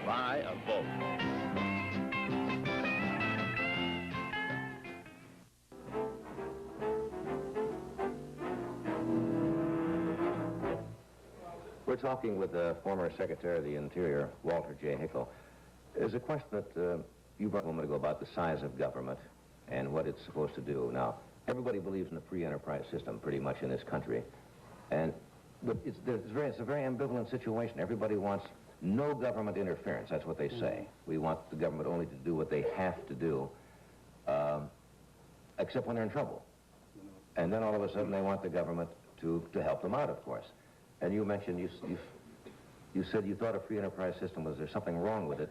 Buy a vote. We're talking with the former Secretary of the Interior, Walter J. Hickel. There's a question that you brought a moment ago about the size of government and what it's supposed to do. Now, everybody believes in the free enterprise system pretty much in this country, but it's a very ambivalent situation. Everybody wants no government interference. That's what they say. We want the government only to do what they have to do, except when they're in trouble. And then all of a sudden they want the government to help them out, of course. And you mentioned, you said you thought a free enterprise system, was there something wrong with it,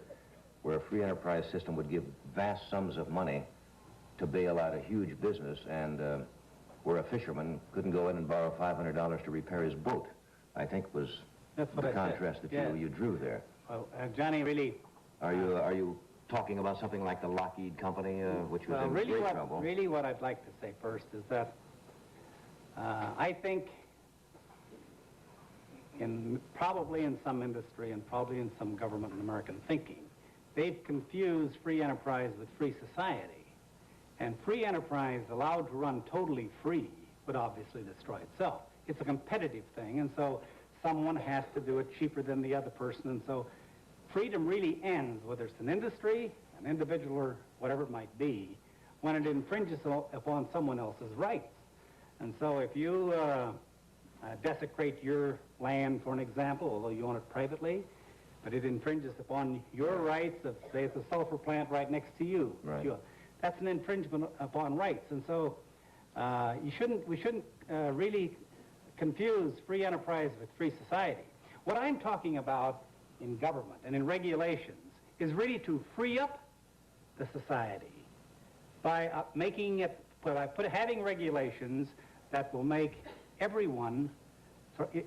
where a free enterprise system would give vast sums of money to bail out a huge business, and where a fisherman couldn't go in and borrow $500 to repair his boat, I think was the contrast that you drew there. Well, Johnny, really... Are you talking about something like the Lockheed Company, which was in great trouble? Really what I'd like to say first is that I think probably in some industry and probably in some government and American thinking, they've confused free enterprise with free society. And free enterprise allowed to run totally free would obviously destroy itself. It's a competitive thing, and so someone has to do it cheaper than the other person, and so freedom really ends, whether it's an industry, an individual, or whatever it might be, when it infringes upon someone else's rights. And so if you desecrate your land, for an example, although you own it privately, but it infringes upon your rights of, say, it's a sulfur plant right next to you. Right. That's an infringement upon rights. And so we shouldn't really confuse free enterprise with free society. What I'm talking about in government and in regulations is really to free up the society by having regulations that will make everyone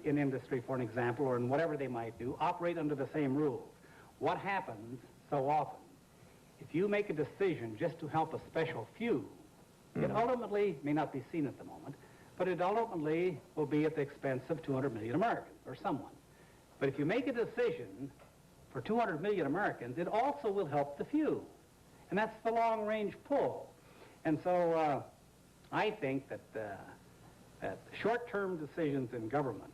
in industry, for an example, or in whatever they might do, operate under the same rules. What happens so often, if you make a decision just to help a special few, it ultimately may not be seen at the moment, but it ultimately will be at the expense of 200 million Americans or someone. But if you make a decision for 200 million Americans, it also will help the few. And that's the long-range pull. And so I think that short-term decisions in government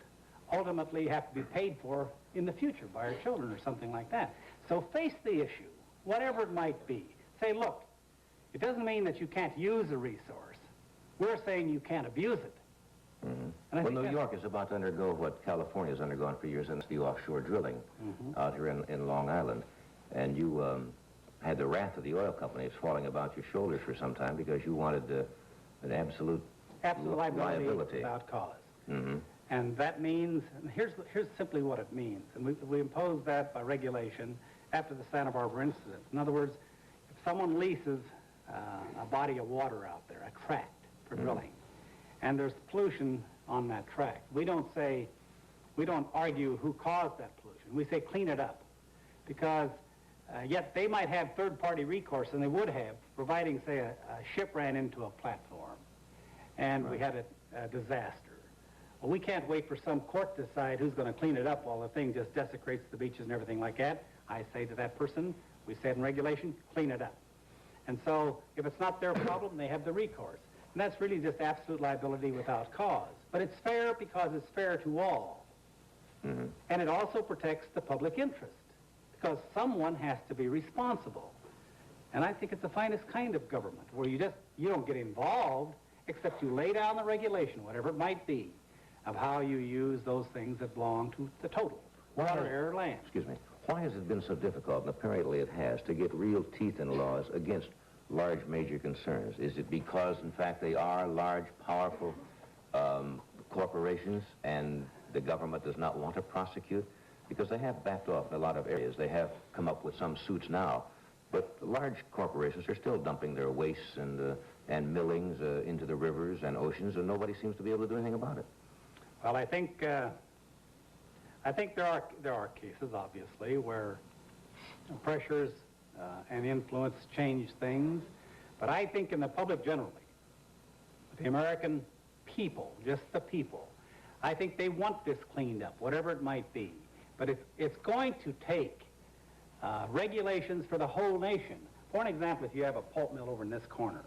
ultimately have to be paid for in the future by our children or something like that. So face the issue, whatever it might be. Say, look, it doesn't mean that you can't use a resource. We're saying you can't abuse it. Well, New York is about to undergo what California has undergone for years, and it's the offshore drilling out here in Long Island. And you had the wrath of the oil companies falling about your shoulders for some time because you wanted an absolute liability without cause. And that means, and here's simply what it means, and we impose that by regulation after the Santa Barbara incident. In other words, if someone leases a body of water out there, a tract for drilling, and there's pollution on that tract, we don't argue who caused that pollution. We say clean it up, because yet they might have third-party recourse, and they would have, providing, say, a ship ran into a platform, and we had a disaster. Well, we can't wait for some court to decide who's going to clean it up while the thing just desecrates the beaches and everything like that. I say to that person, we said in regulation, clean it up. And so if it's not their problem, they have the recourse. And that's really just absolute liability without cause. But it's fair because it's fair to all. And it also protects the public interest, because someone has to be responsible. And I think it's the finest kind of government, where you don't get involved, except you lay down the regulation, whatever it might be, of how you use those things that belong to the total, water, air, land. Excuse me. Why has it been so difficult, and apparently it has, to get real teeth in laws against large major concerns? Is it because, in fact, they are large, powerful corporations, and the government does not want to prosecute? Because they have backed off in a lot of areas. They have come up with some suits now, but large corporations are still dumping their wastes and millings into the rivers and oceans, and nobody seems to be able to do anything about it. Well, I think there are cases, obviously, where pressures and influence change things, but I think in the public generally, the American people, just the people, I think they want this cleaned up, whatever it might be. But it's going to take regulations for the whole nation. For an example, if you have a pulp mill over in this corner,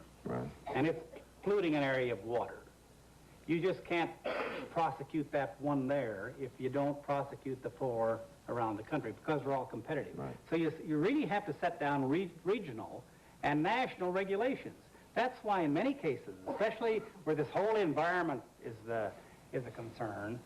and it's polluting an area of water, you just can't prosecute that one there if you don't prosecute the 4 around the country, because we're all competitive. So you really have to set down regional and national regulations. That's why in many cases, especially where this whole environment is a concern,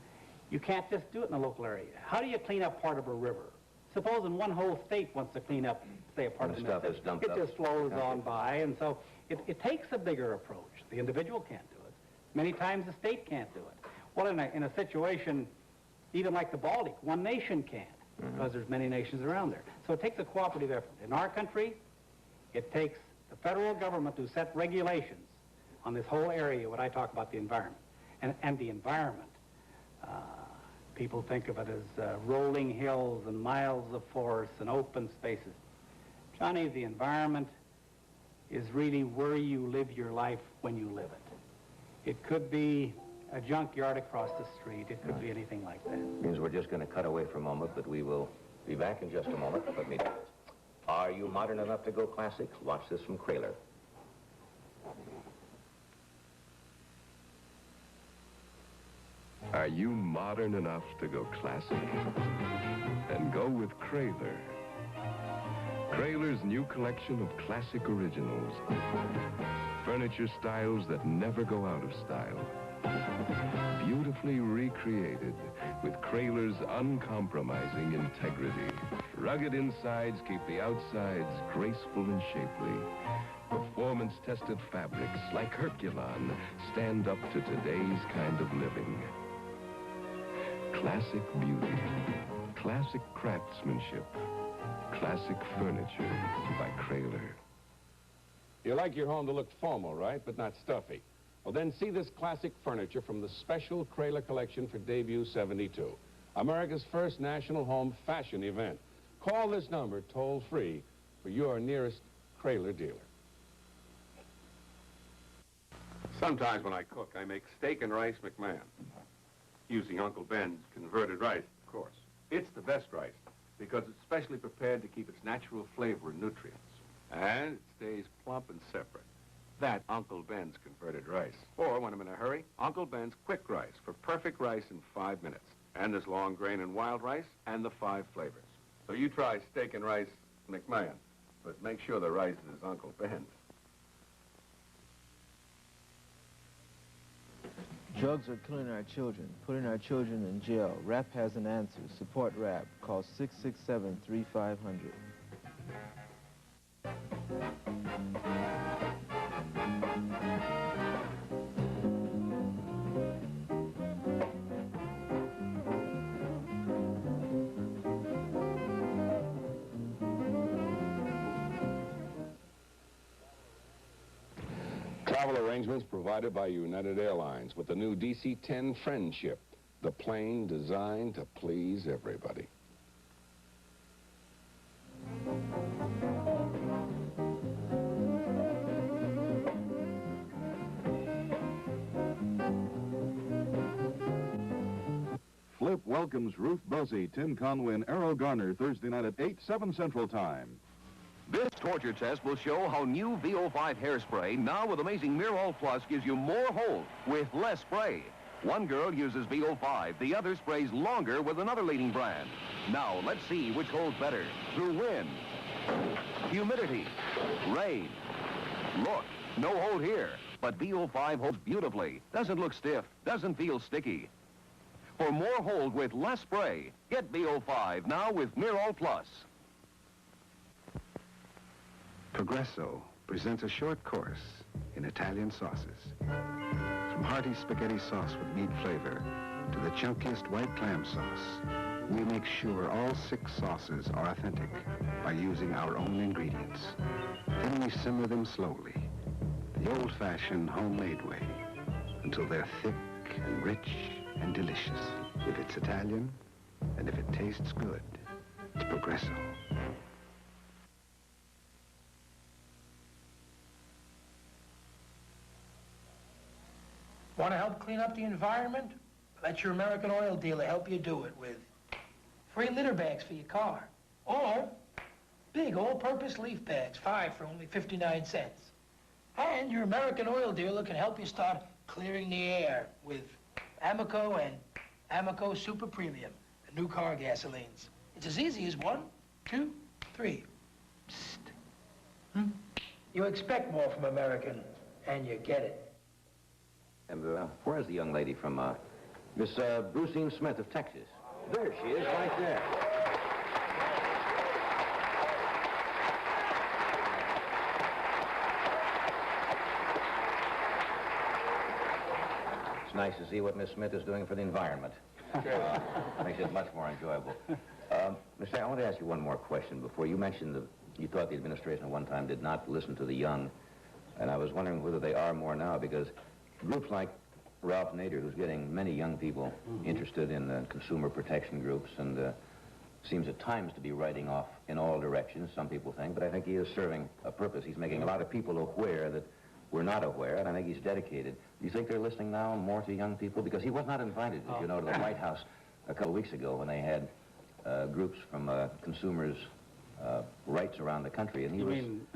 you can't just do it in the local area. How do you clean up part of a river? Suppose in one whole state wants to clean up, say, a part of the Mississippi. It just flows on by, and so it takes a bigger approach. The individual can't do it. Many times the state can't do it. Well, in a situation, even like the Baltic, one nation can't, because there's many nations around there. So it takes a cooperative effort. In our country, it takes the federal government to set regulations on this whole area, what I talk about, the environment. And the environment, people think of it as rolling hills and miles of forest and open spaces. Johnny, the environment is really where you live your life when you live it. It could be a junkyard across the street. It could be anything like that. Means we're just going to cut away for a moment, but we will be back in just a moment. Let me do this. Are you modern enough to go classic? Watch this from Kraler. Are you modern enough to go classic? Then go with Kraler. Kraler's new collection of classic originals. Furniture styles that never go out of style. Beautifully recreated with Kraler's uncompromising integrity. Rugged insides keep the outsides graceful and shapely. Performance-tested fabrics like Herculon stand up to today's kind of living. Classic beauty, classic craftsmanship, classic furniture by Kraler. You like your home to look formal, right? But not stuffy. Well, then see this classic furniture from the special Kraler collection for Debut 72. America's first national home fashion event. Call this number toll-free for your nearest Kraler dealer. Sometimes when I cook, I make steak and rice McMahon. Using Uncle Ben's converted rice, of course. It's the best rice because it's specially prepared to keep its natural flavor and nutrients. And it stays plump and separate. That's Uncle Ben's converted rice. Or, when I'm in a hurry, Uncle Ben's quick rice for perfect rice in 5 minutes. And there's long grain and wild rice and the 5 flavors. So you try steak and rice McMahon, but make sure the rice is Uncle Ben's. Drugs are killing our children, putting our children in jail. RAP has an answer. Support RAP. Call 667-3500. Travel arrangements provided by United Airlines with the new DC-10 Friendship, the plane designed to please everybody. Flip welcomes Ruth Buzzy, Tim Conway, and Errol Garner Thursday night at 8, 7 Central Time. This torture test will show how new VO5 hairspray, now with amazing Mirrol Plus, gives you more hold with less spray. One girl uses VO5, the other sprays longer with another leading brand. Now, let's see which holds better through wind, humidity, rain. Look, no hold here, but VO5 holds beautifully, doesn't look stiff, doesn't feel sticky. For more hold with less spray, get VO5 now with Mirrol Plus. Progresso presents a short course in Italian sauces. From hearty spaghetti sauce with meat flavor to the chunkiest white clam sauce, we make sure all 6 sauces are authentic by using our own ingredients. Then we simmer them slowly, the old-fashioned homemade way, until they're thick and rich and delicious. If it's Italian, and if it tastes good, it's Progresso. Want to help clean up the environment? Let your American Oil dealer help you do it with free litter bags for your car. Or big all-purpose leaf bags, 5 for only 59 cents. And your American Oil dealer can help you start clearing the air with Amoco and Amoco Super Premium, the new car gasolines. It's as easy as 1, 2, 3. Psst. You expect more from American, and you get it. And where's the young lady from, Miss Brucine Smith of Texas? There she is, right there. It's nice to see what Miss Smith is doing for the environment. Makes it much more enjoyable. Miss Sarah, I want to ask you one more question before. You mentioned that you thought the administration at one time did not listen to the young, and I was wondering whether they are more now, because groups like Ralph Nader, who's getting many young people interested in consumer protection groups, and seems at times to be writing off in all directions, some people think, but I think he is serving a purpose. He's making a lot of people aware that we're not aware, and I think he's dedicated. Do you think they're listening now more to young people? Because he was not invited, as you know, to the White House a couple of weeks ago when they had groups from consumers' rights around the country, and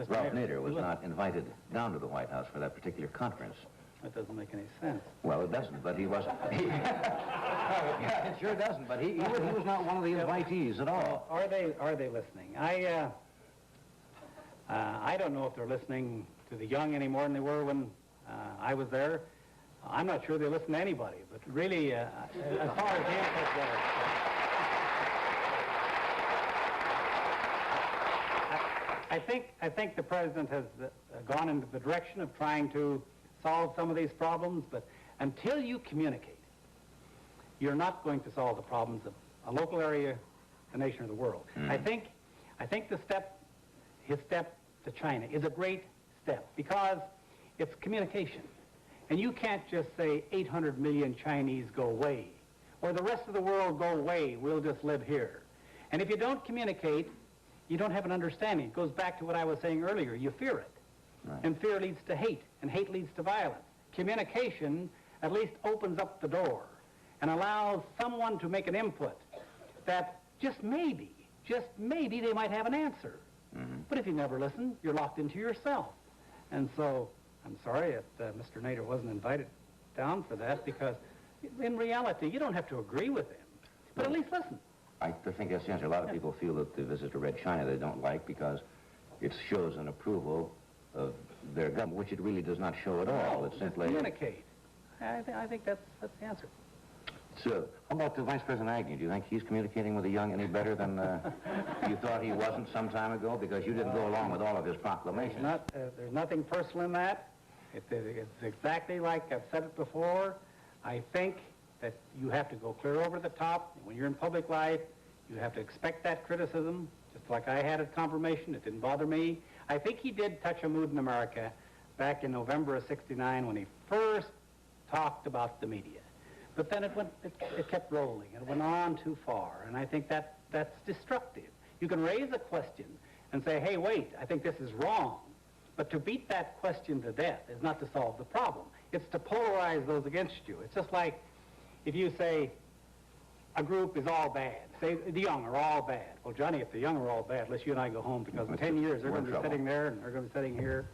Ralph Nader was not invited down to the White House for that particular conference. That doesn't make any sense. Well, it doesn't, but he wasn't. Yeah, it sure doesn't, but he was not one of the invitees at all. Are they listening? I don't know if they're listening to the young any more than they were when I was there. I'm not sure they listen to anybody, but really, as far as the input goes, I think the president has gone into the direction of trying to solve some of these problems, but until you communicate, you're not going to solve the problems of a local area, a nation, or the world. I think his step to China is a great step because it's communication. And you can't just say 800 million Chinese go away, or the rest of the world go away, we'll just live here. And if you don't communicate, you don't have an understanding. It goes back to what I was saying earlier. You fear it. Right. And fear leads to hate, and hate leads to violence. Communication at least opens up the door and allows someone to make an input that just maybe they might have an answer. But if you never listen, you're locked into yourself. And so I'm sorry that Mr. Nader wasn't invited down for that, because in reality, you don't have to agree with him, but at least listen. I think that's the answer. A lot of people feel that the visit to Red China they don't like because it shows an approval of their government, which it really does not show at all. It's simply communicate. I think that's the answer. So, how about the Vice President Agnew? Do you think he's communicating with the young any better than you thought he wasn't some time ago? Because you didn't go along with all of his proclamations. There's nothing personal in that. It's exactly like I've said it before. I think that you have to go clear over the top. When you're in public life, you have to expect that criticism, just like I had at confirmation. It didn't bother me. I think he did touch a mood in America back in November of '69 when he first talked about the media. But then it kept rolling. It went on too far, and I think that's destructive. You can raise a question and say, hey, wait, I think this is wrong. But to beat that question to death is not to solve the problem. It's to polarize those against you. It's just like if you say a group is all bad. Say the young are all bad. Well, Johnny, if the young are all bad, let's you and I go home, because in 10 years they're going to be sitting there and they're going to be sitting here.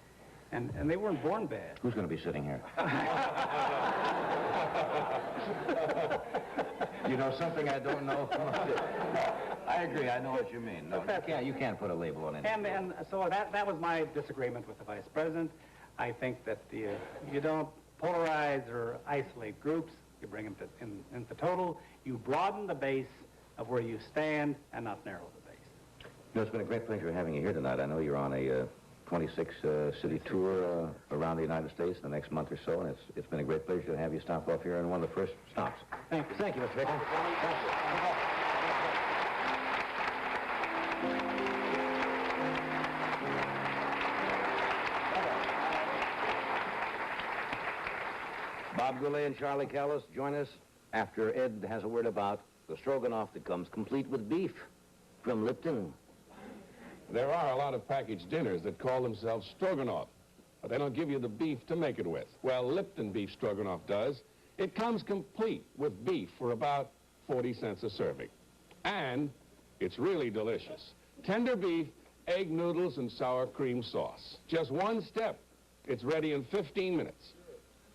And they weren't born bad. Who's going to be sitting here? You know something I don't know? I agree. I know what you mean. No, you can't put a label on anything. And so that was my disagreement with the Vice President. I think that you don't polarize or isolate groups. You bring them into total. You broaden the base of where you stand and not narrow the base. You know, it's been a great pleasure having you here tonight. I know you're on a 26-city tour around the United States the next month or so, and it's been a great pleasure to have you stop off here on one of the first stops. Thank you. Thank you, Mr. Hickel. Bob Goulet and Charlie Callas join us after Ed has a word about the stroganoff that comes complete with beef from Lipton. There are a lot of packaged dinners that call themselves stroganoff, but they don't give you the beef to make it with. Well, Lipton beef stroganoff does. It comes complete with beef for about 40 cents a serving. And it's really delicious. Tender beef, egg noodles, and sour cream sauce. Just one step. It's ready in 15 minutes.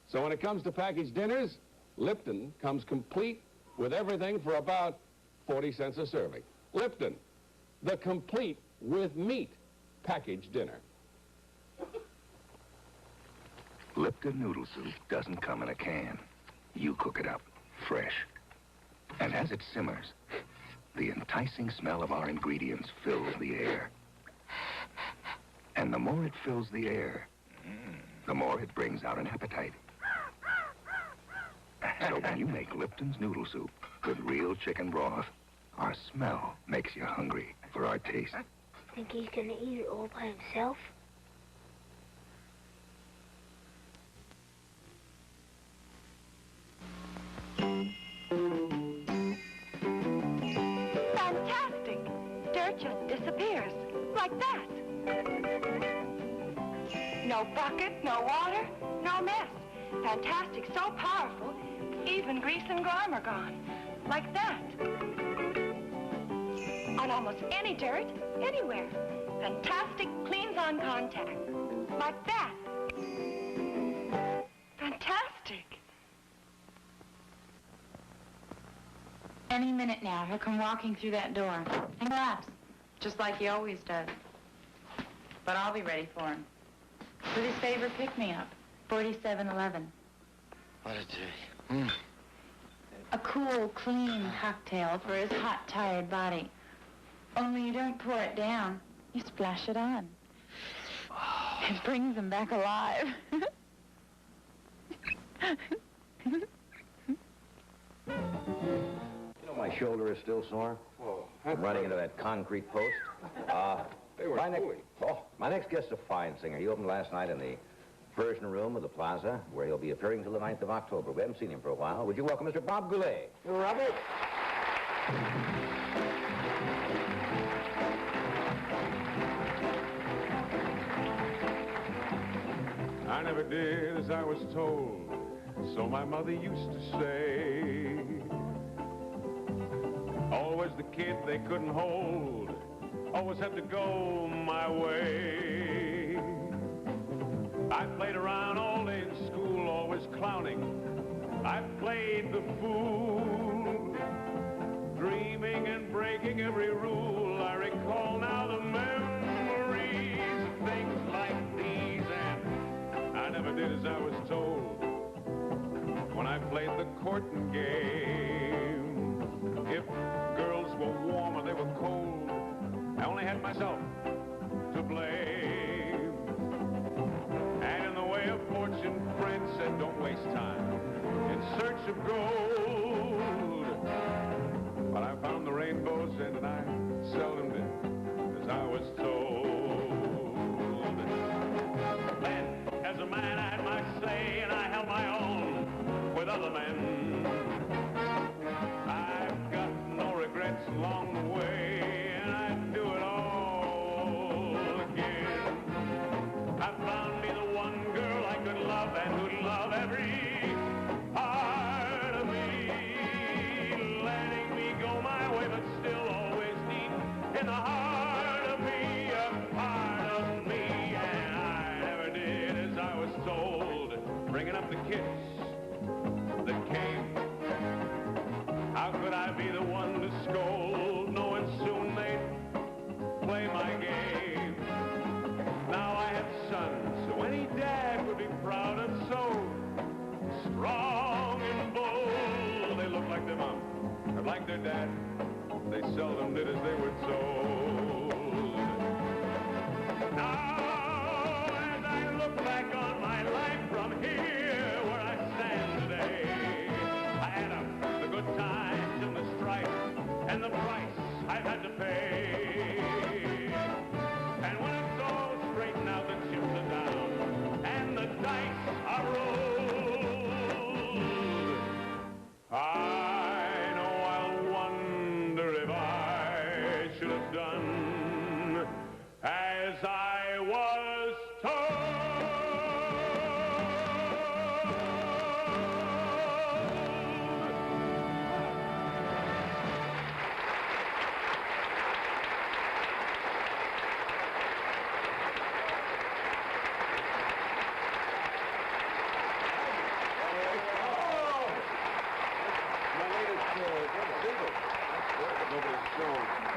So when it comes to packaged dinners, Lipton comes complete with everything for about 40 cents a serving. Lipton, the complete with meat packaged dinner. Lipton noodle soup doesn't come in a can. You cook it up, fresh. And as it simmers, the enticing smell of our ingredients fills the air. And the more it fills the air, the more it brings out an appetite. So when you make Lipton's noodle soup with real chicken broth, our smell makes you hungry for our taste. Think he's gonna eat it all by himself? Fantastic! Dirt just disappears, like that. No bucket, no water, no mess. Fantastic, so powerful, even grease and grime are gone, like that. On almost any dirt, anywhere. Fantastic cleans on contact, like that. Fantastic. Any minute now, he'll come walking through that door and collapse, just like he always does. But I'll be ready for him. With his favorite pick-me-up, 4711. What a day. A cool, clean cocktail for his hot, tired body. Only you don't pour it down, you splash it on. It brings him back alive. My shoulder is still sore. Oh, I'm running into that concrete post. They were my next guest's a fine singer. He opened last night in the Persian Room of the Plaza, where he'll be appearing till the 9th of October. We haven't seen him for a while. Would you welcome Mr. Bob Goulet? Robert. I never did as I was told, so my mother used to say. Always the kid they couldn't hold, always had to go my way. I played around all day in school, always clowning. I played the fool, dreaming and breaking every rule. I recall now the memories of things like these, and I never did as I was told when I played the courting game. If girls were warm or they were cold, I only had myself to blame. And in the way of fortune, friends said, don't waste time in search of gold. But I found the rainbow's end, and I seldom did as I was told. Then, as a man, I had my say, and I held my own with other men. I've got no regrets along the way, and I'd do it all again. I found me the one girl I could love and who'd love every part of me, letting me go my way, but still always deep in the heart of me, a part of me. And I never did as I was told, bringing up the kids that came. How could I be the one to scold, knowing soon they'd play my game? Now I have sons who any dad would be proud of, so strong and bold. They look like their mom, or like their dad. They seldom did as they were told. Now, as I look back on my life from here where I stand today, I had the good times and the strife and the price I've had to pay. And when it's all straightened out, the chips are down and the dice are rolled, I know I'll wonder if I should have done as I was told.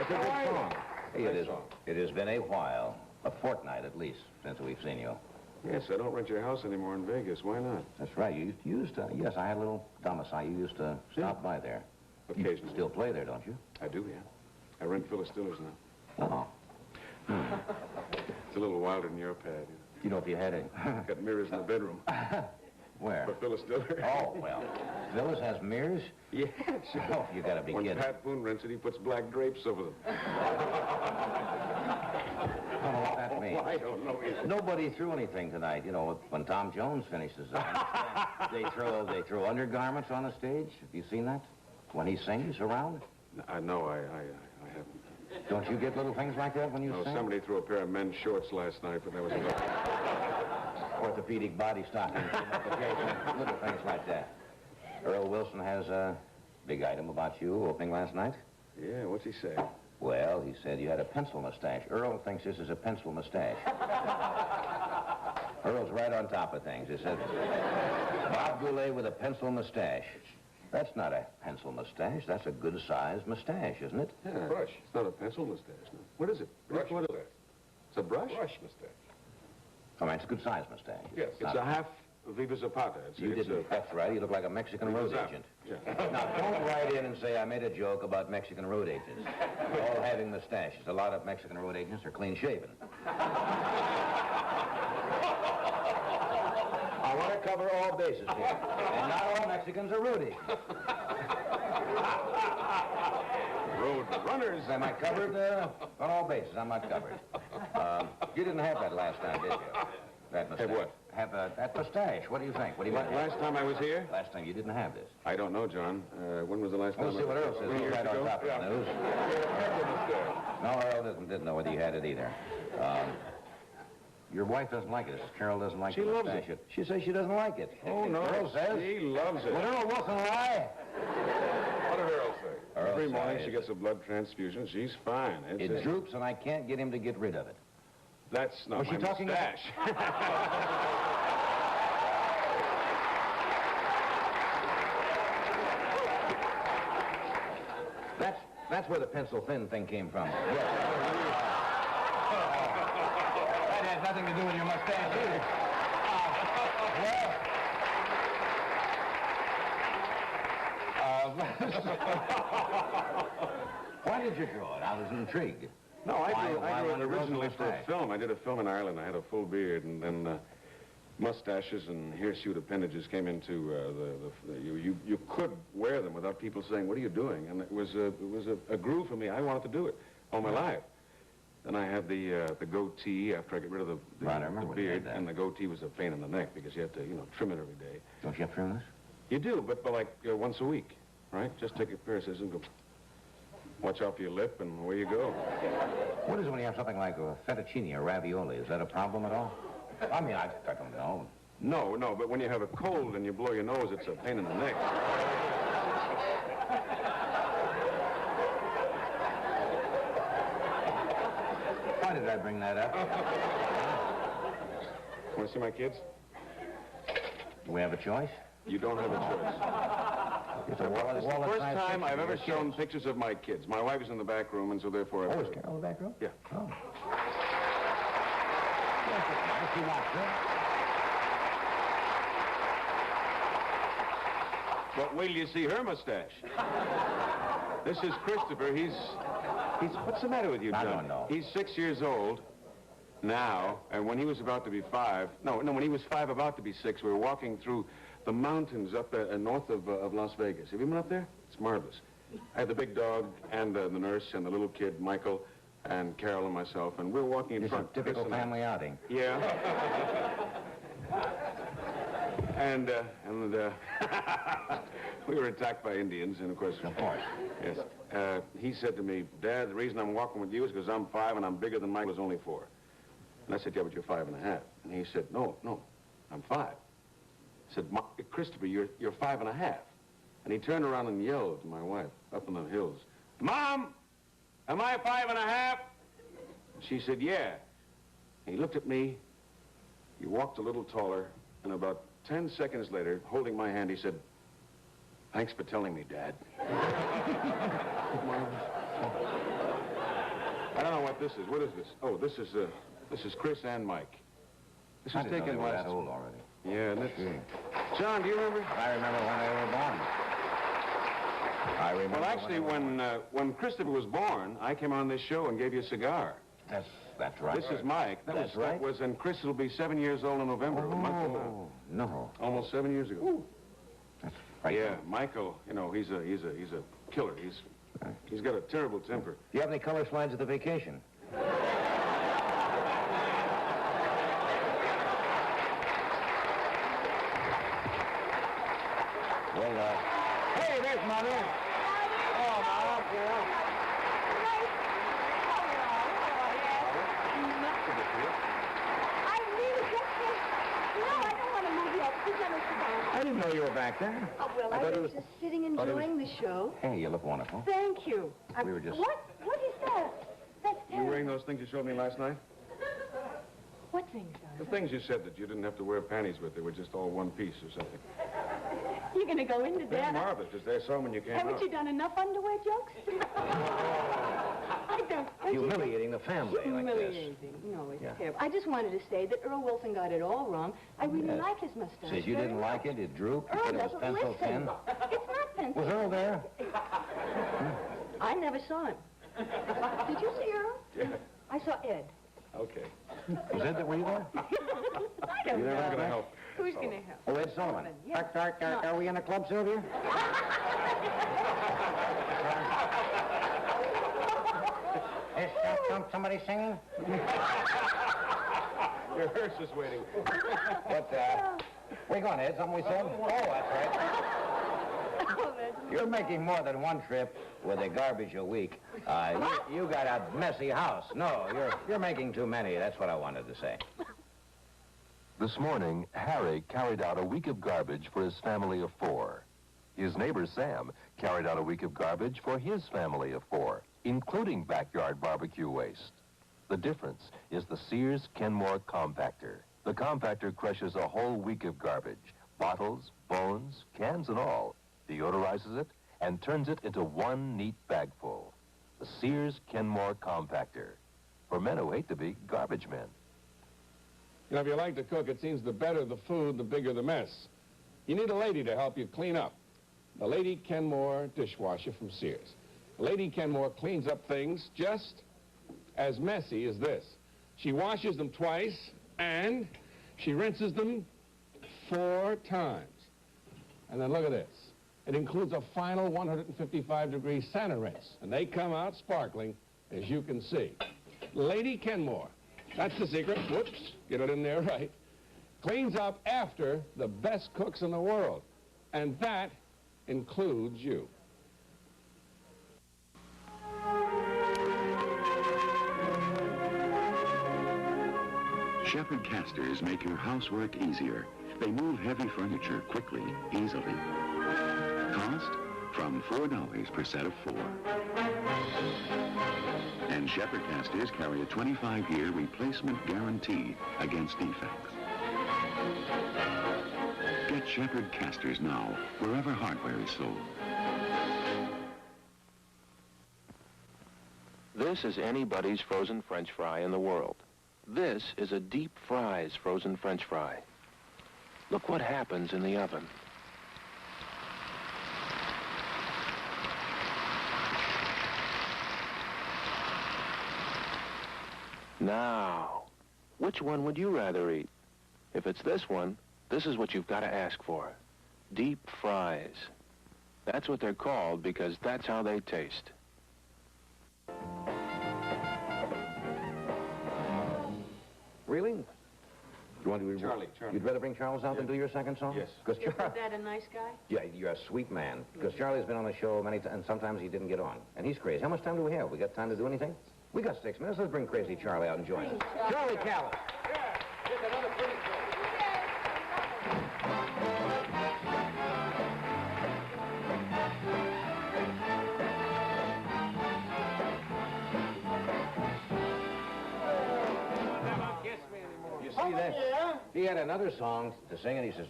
It's a good song. Hey, it has been a while, a fortnight at least, since we've seen you. Yes, I don't rent your house anymore in Vegas. Why not? That's right. You used to, yes, I had a little domicile. You used to stop by there. Occasionally. You still play there, don't you? I do, yeah. I rent Phyllis Diller's now. Oh. It's a little wilder than your pad. You know, if you had a... Got mirrors in the bedroom. Where? For Phyllis Diller. Oh, well. Phyllis has mirrors? Yes. Oh, you gotta be when kidding. When Pat Boone rents it, he puts black drapes over them. I don't know what that means. Oh, I don't know either. Nobody threw anything tonight. You know, when Tom Jones finishes, they throw undergarments on the stage. Have you seen that? When he sings around? No, I haven't. Don't you get little things like that when you sing? Somebody threw a pair of men's shorts last night, but that was enough. Orthopedic body stockings, little things like that. Earl Wilson has a big item about you opening last night. Yeah, what's he say? Well, he said you had a pencil mustache. Earl thinks this is a pencil mustache. Earl's right on top of things. He said, Bob Goulet with a pencil mustache. That's not a pencil mustache. That's a good-sized mustache, isn't it? Yeah, brush. It's not a pencil mustache, no. What is it? Brush mustache. It's a brush? Brush mustache. I mean, it's a good-sized mustache. Yes. It's a half Viva Zapata. That's right. You look like a Mexican road agent. Yeah. Now, don't write in and say I made a joke about Mexican road agents. All having mustaches. A lot of Mexican road agents are clean-shaven. I want to cover all bases here. And not all Mexicans are road agents. Road runners. Am I covered on all bases? I'm not covered. You didn't have that last time, did you? That mustache. Have what? Have that mustache. What do you think? What do you think? Last time I was here? Last time you didn't have this. I don't know, John. When was the last time? We'll see what Earl says. He's right on top of the news. No, Earl didn't know whether you had it either. Your wife doesn't like it. Carol doesn't like it. She loves it. She says she doesn't like it. Oh, no. Earl says. She loves it. Would Earl Wilson lie? What did Earl say? Every morning she gets a blood transfusion. She's fine. It droops, and I can't get him to get rid of it. That's not my mustache. That's where the pencil thin thing came from. Yes. That has nothing to do with your mustache either. Why did you draw it? I was intrigued. No, I drew it originally for a film. I did a film in Ireland. I had a full beard, and then mustaches and hirsute appendages came into you could wear them without people saying, "What are you doing?" And it was a groove for me. I wanted to do it all my life. Then I had the goatee after I get rid of the beard, and the goatee was a pain in the neck because you had to trim it every day. Don't you have to trim this? You do, but like once a week, right? Just take a pair of scissors and go. Watch out for your lip, and away you go. What is it when you have something like a fettuccine or ravioli? Is that a problem at all? I mean, I don't know. No, but when you have a cold and you blow your nose, it's a pain in the neck. Why did I bring that up? Want to see my kids? Do we have a choice? You don't have a choice. It's the first time I've ever shown pictures of my kids. My wife is in the back room, and so therefore... Oh, is Carol in the back room? Yeah. Oh. Yes, it's nice. You watch her. But wait till you see her mustache. This is Christopher. He's... What's the matter with you, John? I don't know. He's 6 years old now, and when he was about to be 5... No, when he was 5, about to be 6, we were walking through the mountains up north of Las Vegas. Have you been up there? It's marvelous. I had the big dog and the nurse and the little kid, Michael, and Carol and myself, and we were walking in front. It's a typical family outing. Yeah. and we were attacked by Indians, and of course... Yes. He said to me, "Dad, the reason I'm walking with you is because I'm 5 and I'm bigger than Michael is only 4. And I said, "Yeah, but you're 5.5. And he said, No, I'm 5. I said, "Christopher, you're 5.5. And he turned around and yelled to my wife up in the hills, "Mom, am I 5.5? She said, "Yeah." And he looked at me, he walked a little taller, and about 10 seconds later, holding my hand, he said, "Thanks for telling me, Dad." I don't know what this is. What is this? Oh, this is Chris and Mike. This is taken last. That old already. Yeah, let's see. John, do you remember? I remember when they were born. I remember. Well, actually, when Christopher was born, I came on this show and gave you a cigar. That's right. This is Mike. That was, and Chris will be 7 years old in November. A month from now. No. Almost 7 years ago. Ooh. That's right. Yeah, Michael. You know, he's a killer. He's got a terrible temper. Do you have any color slides at the vacation? Well, hey, there's Mother. Oh, my girl. I didn't know you were back there. Oh, well, I was just sitting enjoying the show. Hey, you look wonderful. Thank you. We were just... What is that? That's You wearing those things you showed me last night? What things, The things you said that you didn't have to wear panties with. They were just all one piece or something. You're going to go into They're that? marvelous. I saw them when you came Haven't out. you done enough underwear jokes? I don't. Humiliating the family Humiliating. like this. No, it's Yeah. terrible. I just wanted to say that Earl Wilson got it all wrong. I really like his mustache. Says you didn't like it, it drooped, you Earl said it was doesn't pencil listen. thin. It's not pencil. Was Earl there? I never saw him. Did you see Earl? Yeah. I saw Ed. Okay. Was Ed there? Were you there? I don't You know. never going to help. Who's going to help? Oh, Ed Sullivan. Yes. Are we in a club, Sylvia? Is somebody singing? Your hearse is waiting. What, where you going, Ed? Something we said? Oh, that's right. You're making more than one trip with the garbage a week. You got a messy house. No, you're making too many. That's what I wanted to say. This morning, Harry carried out a week of garbage for his family of 4. His neighbor Sam carried out a week of garbage for his family of 4, including backyard barbecue waste. The difference is the Sears Kenmore Compactor. The compactor crushes a whole week of garbage, bottles, bones, cans and all, deodorizes it, and turns it into one neat bagful. The Sears Kenmore Compactor. For men who hate to be garbage men. You know, if you like to cook, it seems the better the food, the bigger the mess. You need a lady to help you clean up. The Lady Kenmore dishwasher from Sears. Lady Kenmore cleans up things just as messy as this. She washes them twice, and she rinses them 4 times. And then look at this. It includes a final 155-degree Santa rinse, and they come out sparkling, as you can see. Lady Kenmore, that's the secret. Whoops, get it in there right. Cleans up after the best cooks in the world, and that includes you. Shepherd casters make your housework easier. They move heavy furniture quickly, easily. Cost? From $4 per set of 4. And Shepherd casters carry a 25-year replacement guarantee against defects. Get Shepherd casters now, wherever hardware is sold. This is anybody's frozen French fry in the world. This is a deep fries frozen French fry. Look what happens in the oven. Now, which one would you rather eat? If it's this one, this is what you've got to ask for. Deep fries. That's what they're called because that's how they taste. Really? You want to Charlie. You'd rather bring Charles out than do your second song? Yes. Because Isn't that a nice guy? Yeah, you're a sweet man. Because Charlie's been on the show many times, and sometimes he didn't get on. And he's crazy. How much time do we have? We got time to do anything? We got 6 minutes. Let's bring crazy Charlie out and join us. Charlie Callas. You see that? He had another song to sing, and he says,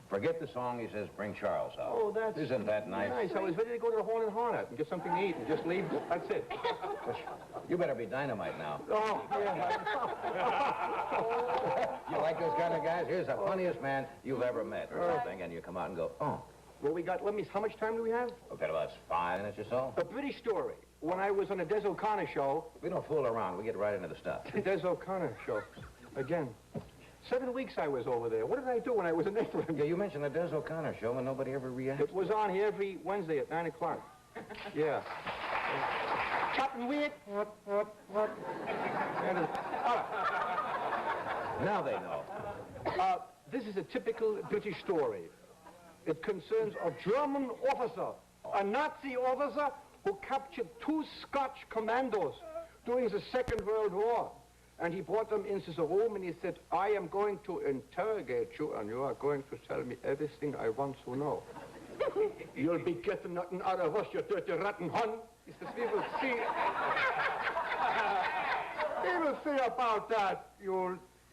Forget the song, he says, bring Charles out. Oh, that's... Isn't that nice? Nice. I was ready to go to the Horn and Hornet and get something to eat and just leave. That's it. You better be dynamite now. Oh, yeah. You like those kind of guys? Here's the funniest man you've ever met or something, and you come out and go, oh. Well, we got, how much time do we have? We've got about 5 minutes or so. A British story. When I was on the Des O'Connor show... We don't fool around. We get right into the stuff. The Des O'Connor show. Again. 7 weeks I was over there. What did I do when I was in England? Yeah, you mentioned the Des O'Connor show and nobody ever reacted. It was on here every Wednesday at 9 o'clock. Yeah. Chopping weird. What? Now they know. This is a typical British story. It concerns a German officer, a Nazi officer who captured 2 Scotch commandos during the Second World War. And he brought them into the room and he said, I am going to interrogate you and you are going to tell me everything I want to know. You'll be getting nothing out of us, you dirty rotten Hun. He says, we will see. We will see about that.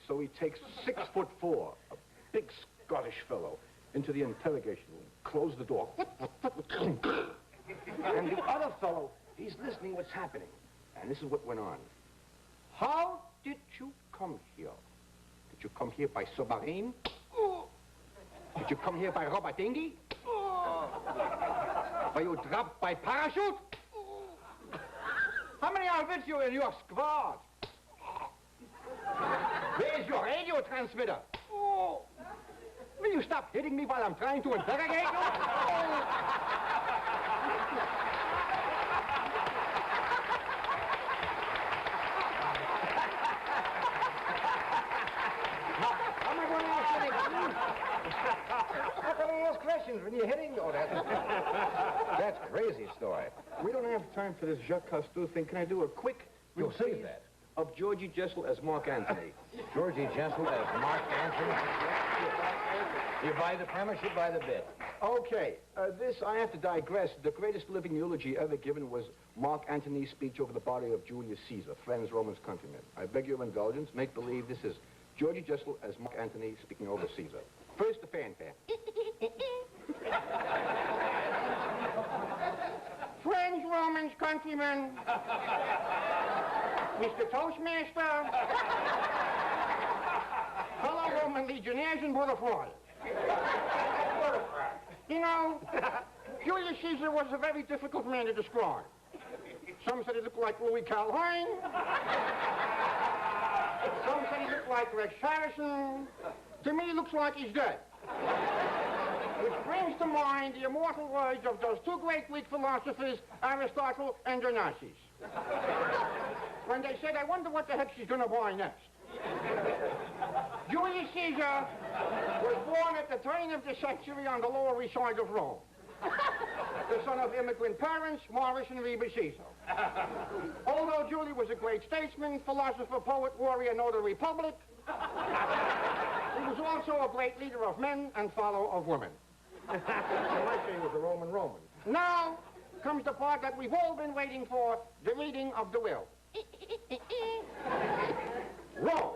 So he takes 6'4", a big Scottish fellow, into the interrogation room, close the door. And the other fellow, he's listening what's happening. And this is what went on. How did you come here? Did you come here by submarine? Did you come here by rubber dinghy? Were you dropped by parachute? How many are with you in your squad? Where's your radio transmitter? Will you stop hitting me while I'm trying to interrogate you? How am I going to ask anything? How can I ask questions when you're hitting? Oh, that's crazy story. We don't have time for this Jacques Cousteau thing. Can I do a quick... You'll save that. Of Georgie Jessel as Mark Antony. Georgie Jessel as Mark Antony? You buy the premise, you buy the bit. Okay, I have to digress. The greatest living eulogy ever given was Mark Antony's speech over the body of Julius Caesar, friends, Romans, countrymen. I beg your indulgence. Make believe this is Georgie Jessel as Mark Antony speaking over Caesar. First, the fanfare. Friends, Romans, countrymen. Mr. Toastmaster. Fellow Roman legionnaires and butterflies. You know, Julius Caesar was a very difficult man to describe. Some said he looked like Louis Calhoun. Some said he looked like Rex Harrison. To me, he looks like he's dead. Which brings to mind the immortal words of those 2 great Greek philosophers, Aristotle and Dionysius. When they said, I wonder what the heck she's going to buy next. Julius Caesar was born at the turn of the century on the Lower East Side of Rome. The son of immigrant parents, Morris and Reba Caesar. Although Julie was a great statesman, philosopher, poet, warrior, notary public, he was also a great leader of men and follower of women. So my say was a Roman. Now comes the part that we've all been waiting for, the reading of the will. Rome.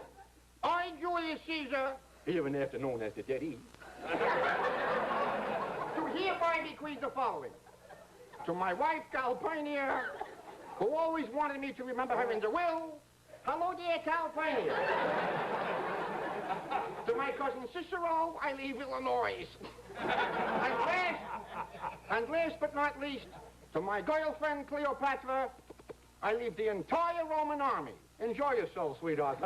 I, Julius Caesar, even after known as the Dead E, do hereby bequeath the following. To my wife, Calpurnia, who always wanted me to remember her in the will. Hello, dear Calpurnia. To my cousin Cicero, I leave Illinois. And last but not least, to my girlfriend, Cleopatra, I leave the entire Roman army. Enjoy yourself, sweetheart.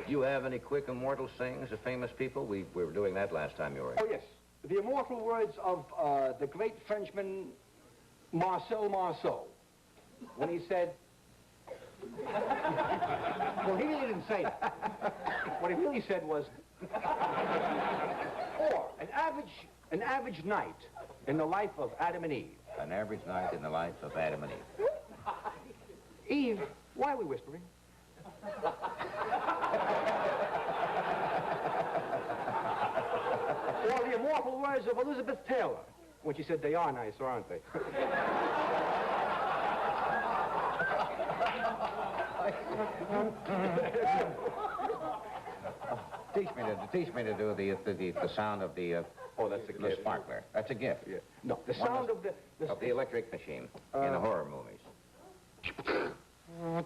Do you have any quick immortal sayings of famous people? We were doing that last time you were here. Oh, yes. The immortal words of the great Frenchman Marcel Marceau, when he said... Well, he really didn't say that. What he really said was... Or an average night in the life of Adam and Eve. An average night in the life of Adam and Eve. Eve, why are we whispering? Or the immortal words of Elizabeth Taylor. when she said they are nice, aren't they? Teach me to do the sound of the oh, that's a the gift. sparkler. That's a gift. Yeah. No, the sound of the electric machine in the horror movies. Or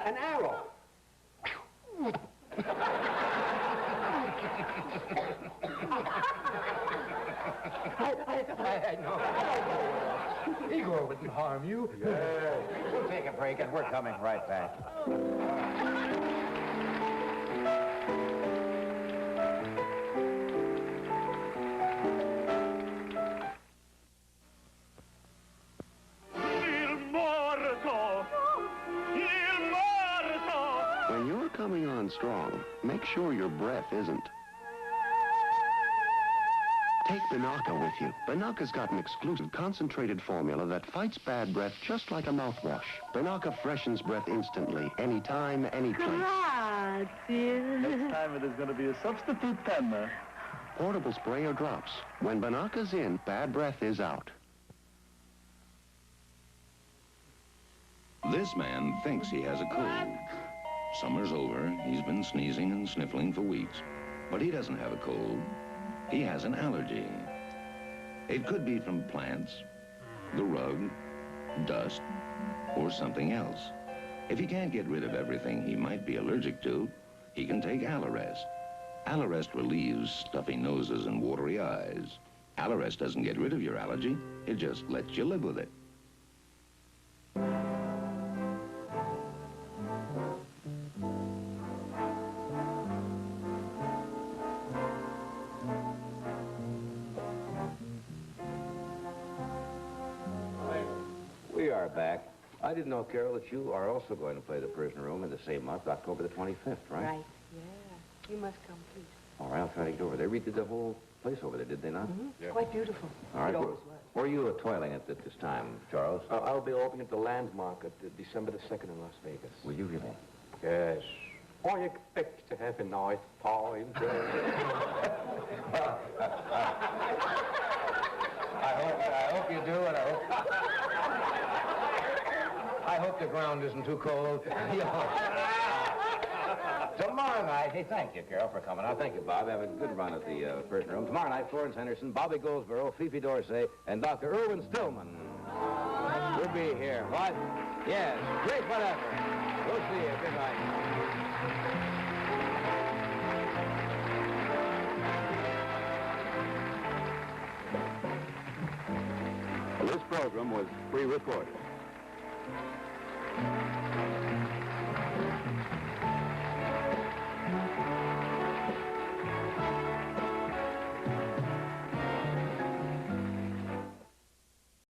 an arrow. I know. Igor wouldn't harm you. Yeah. We'll take a break, and we're coming right back. When you're coming on strong, make sure your breath isn't. Take Banaka with you. Banaka's got an exclusive concentrated formula that fights bad breath just like a mouthwash. Banaka freshens breath instantly, anytime, any place. Next time it is going to be a substitute pen. Portable spray or drops. When Banaka's in, bad breath is out. This man thinks he has a cold. Summer's over. He's been sneezing and sniffling for weeks. But he doesn't have a cold. He has an allergy. It could be from plants, the rug, dust, or something else. If he can't get rid of everything he might be allergic to, he can take Allerest. Allerest relieves stuffy noses and watery eyes. Allerest doesn't get rid of your allergy. It just lets you live with it. We are back. I didn't know, Carol, that you are also going to play the Prison Room in the same month, October the 25th, right? Right, yeah. You must come, please. All right, I'll try to get over there. They redid the whole place over there, did they not? Mm-hmm. Yeah. Quite beautiful. All right. It always was. Where are you toiling at this time, Charles? I'll be opening at the Landmark at December the 2nd in Las Vegas. Will you really? Yes. I expect to have a nice time there. I hope you do, and I hope the ground isn't too cold. Tomorrow night, hey, thank you, Carol, for coming out. Thank you, Bob. Have a good run at the Prison Room. Tomorrow night, Florence Henderson, Bobby Goldsboro, Fifi Dorsey, and Dr. Irwin Stillman will be here. What? Yes, great whatever. We'll see you. Good night. This program was pre-recorded.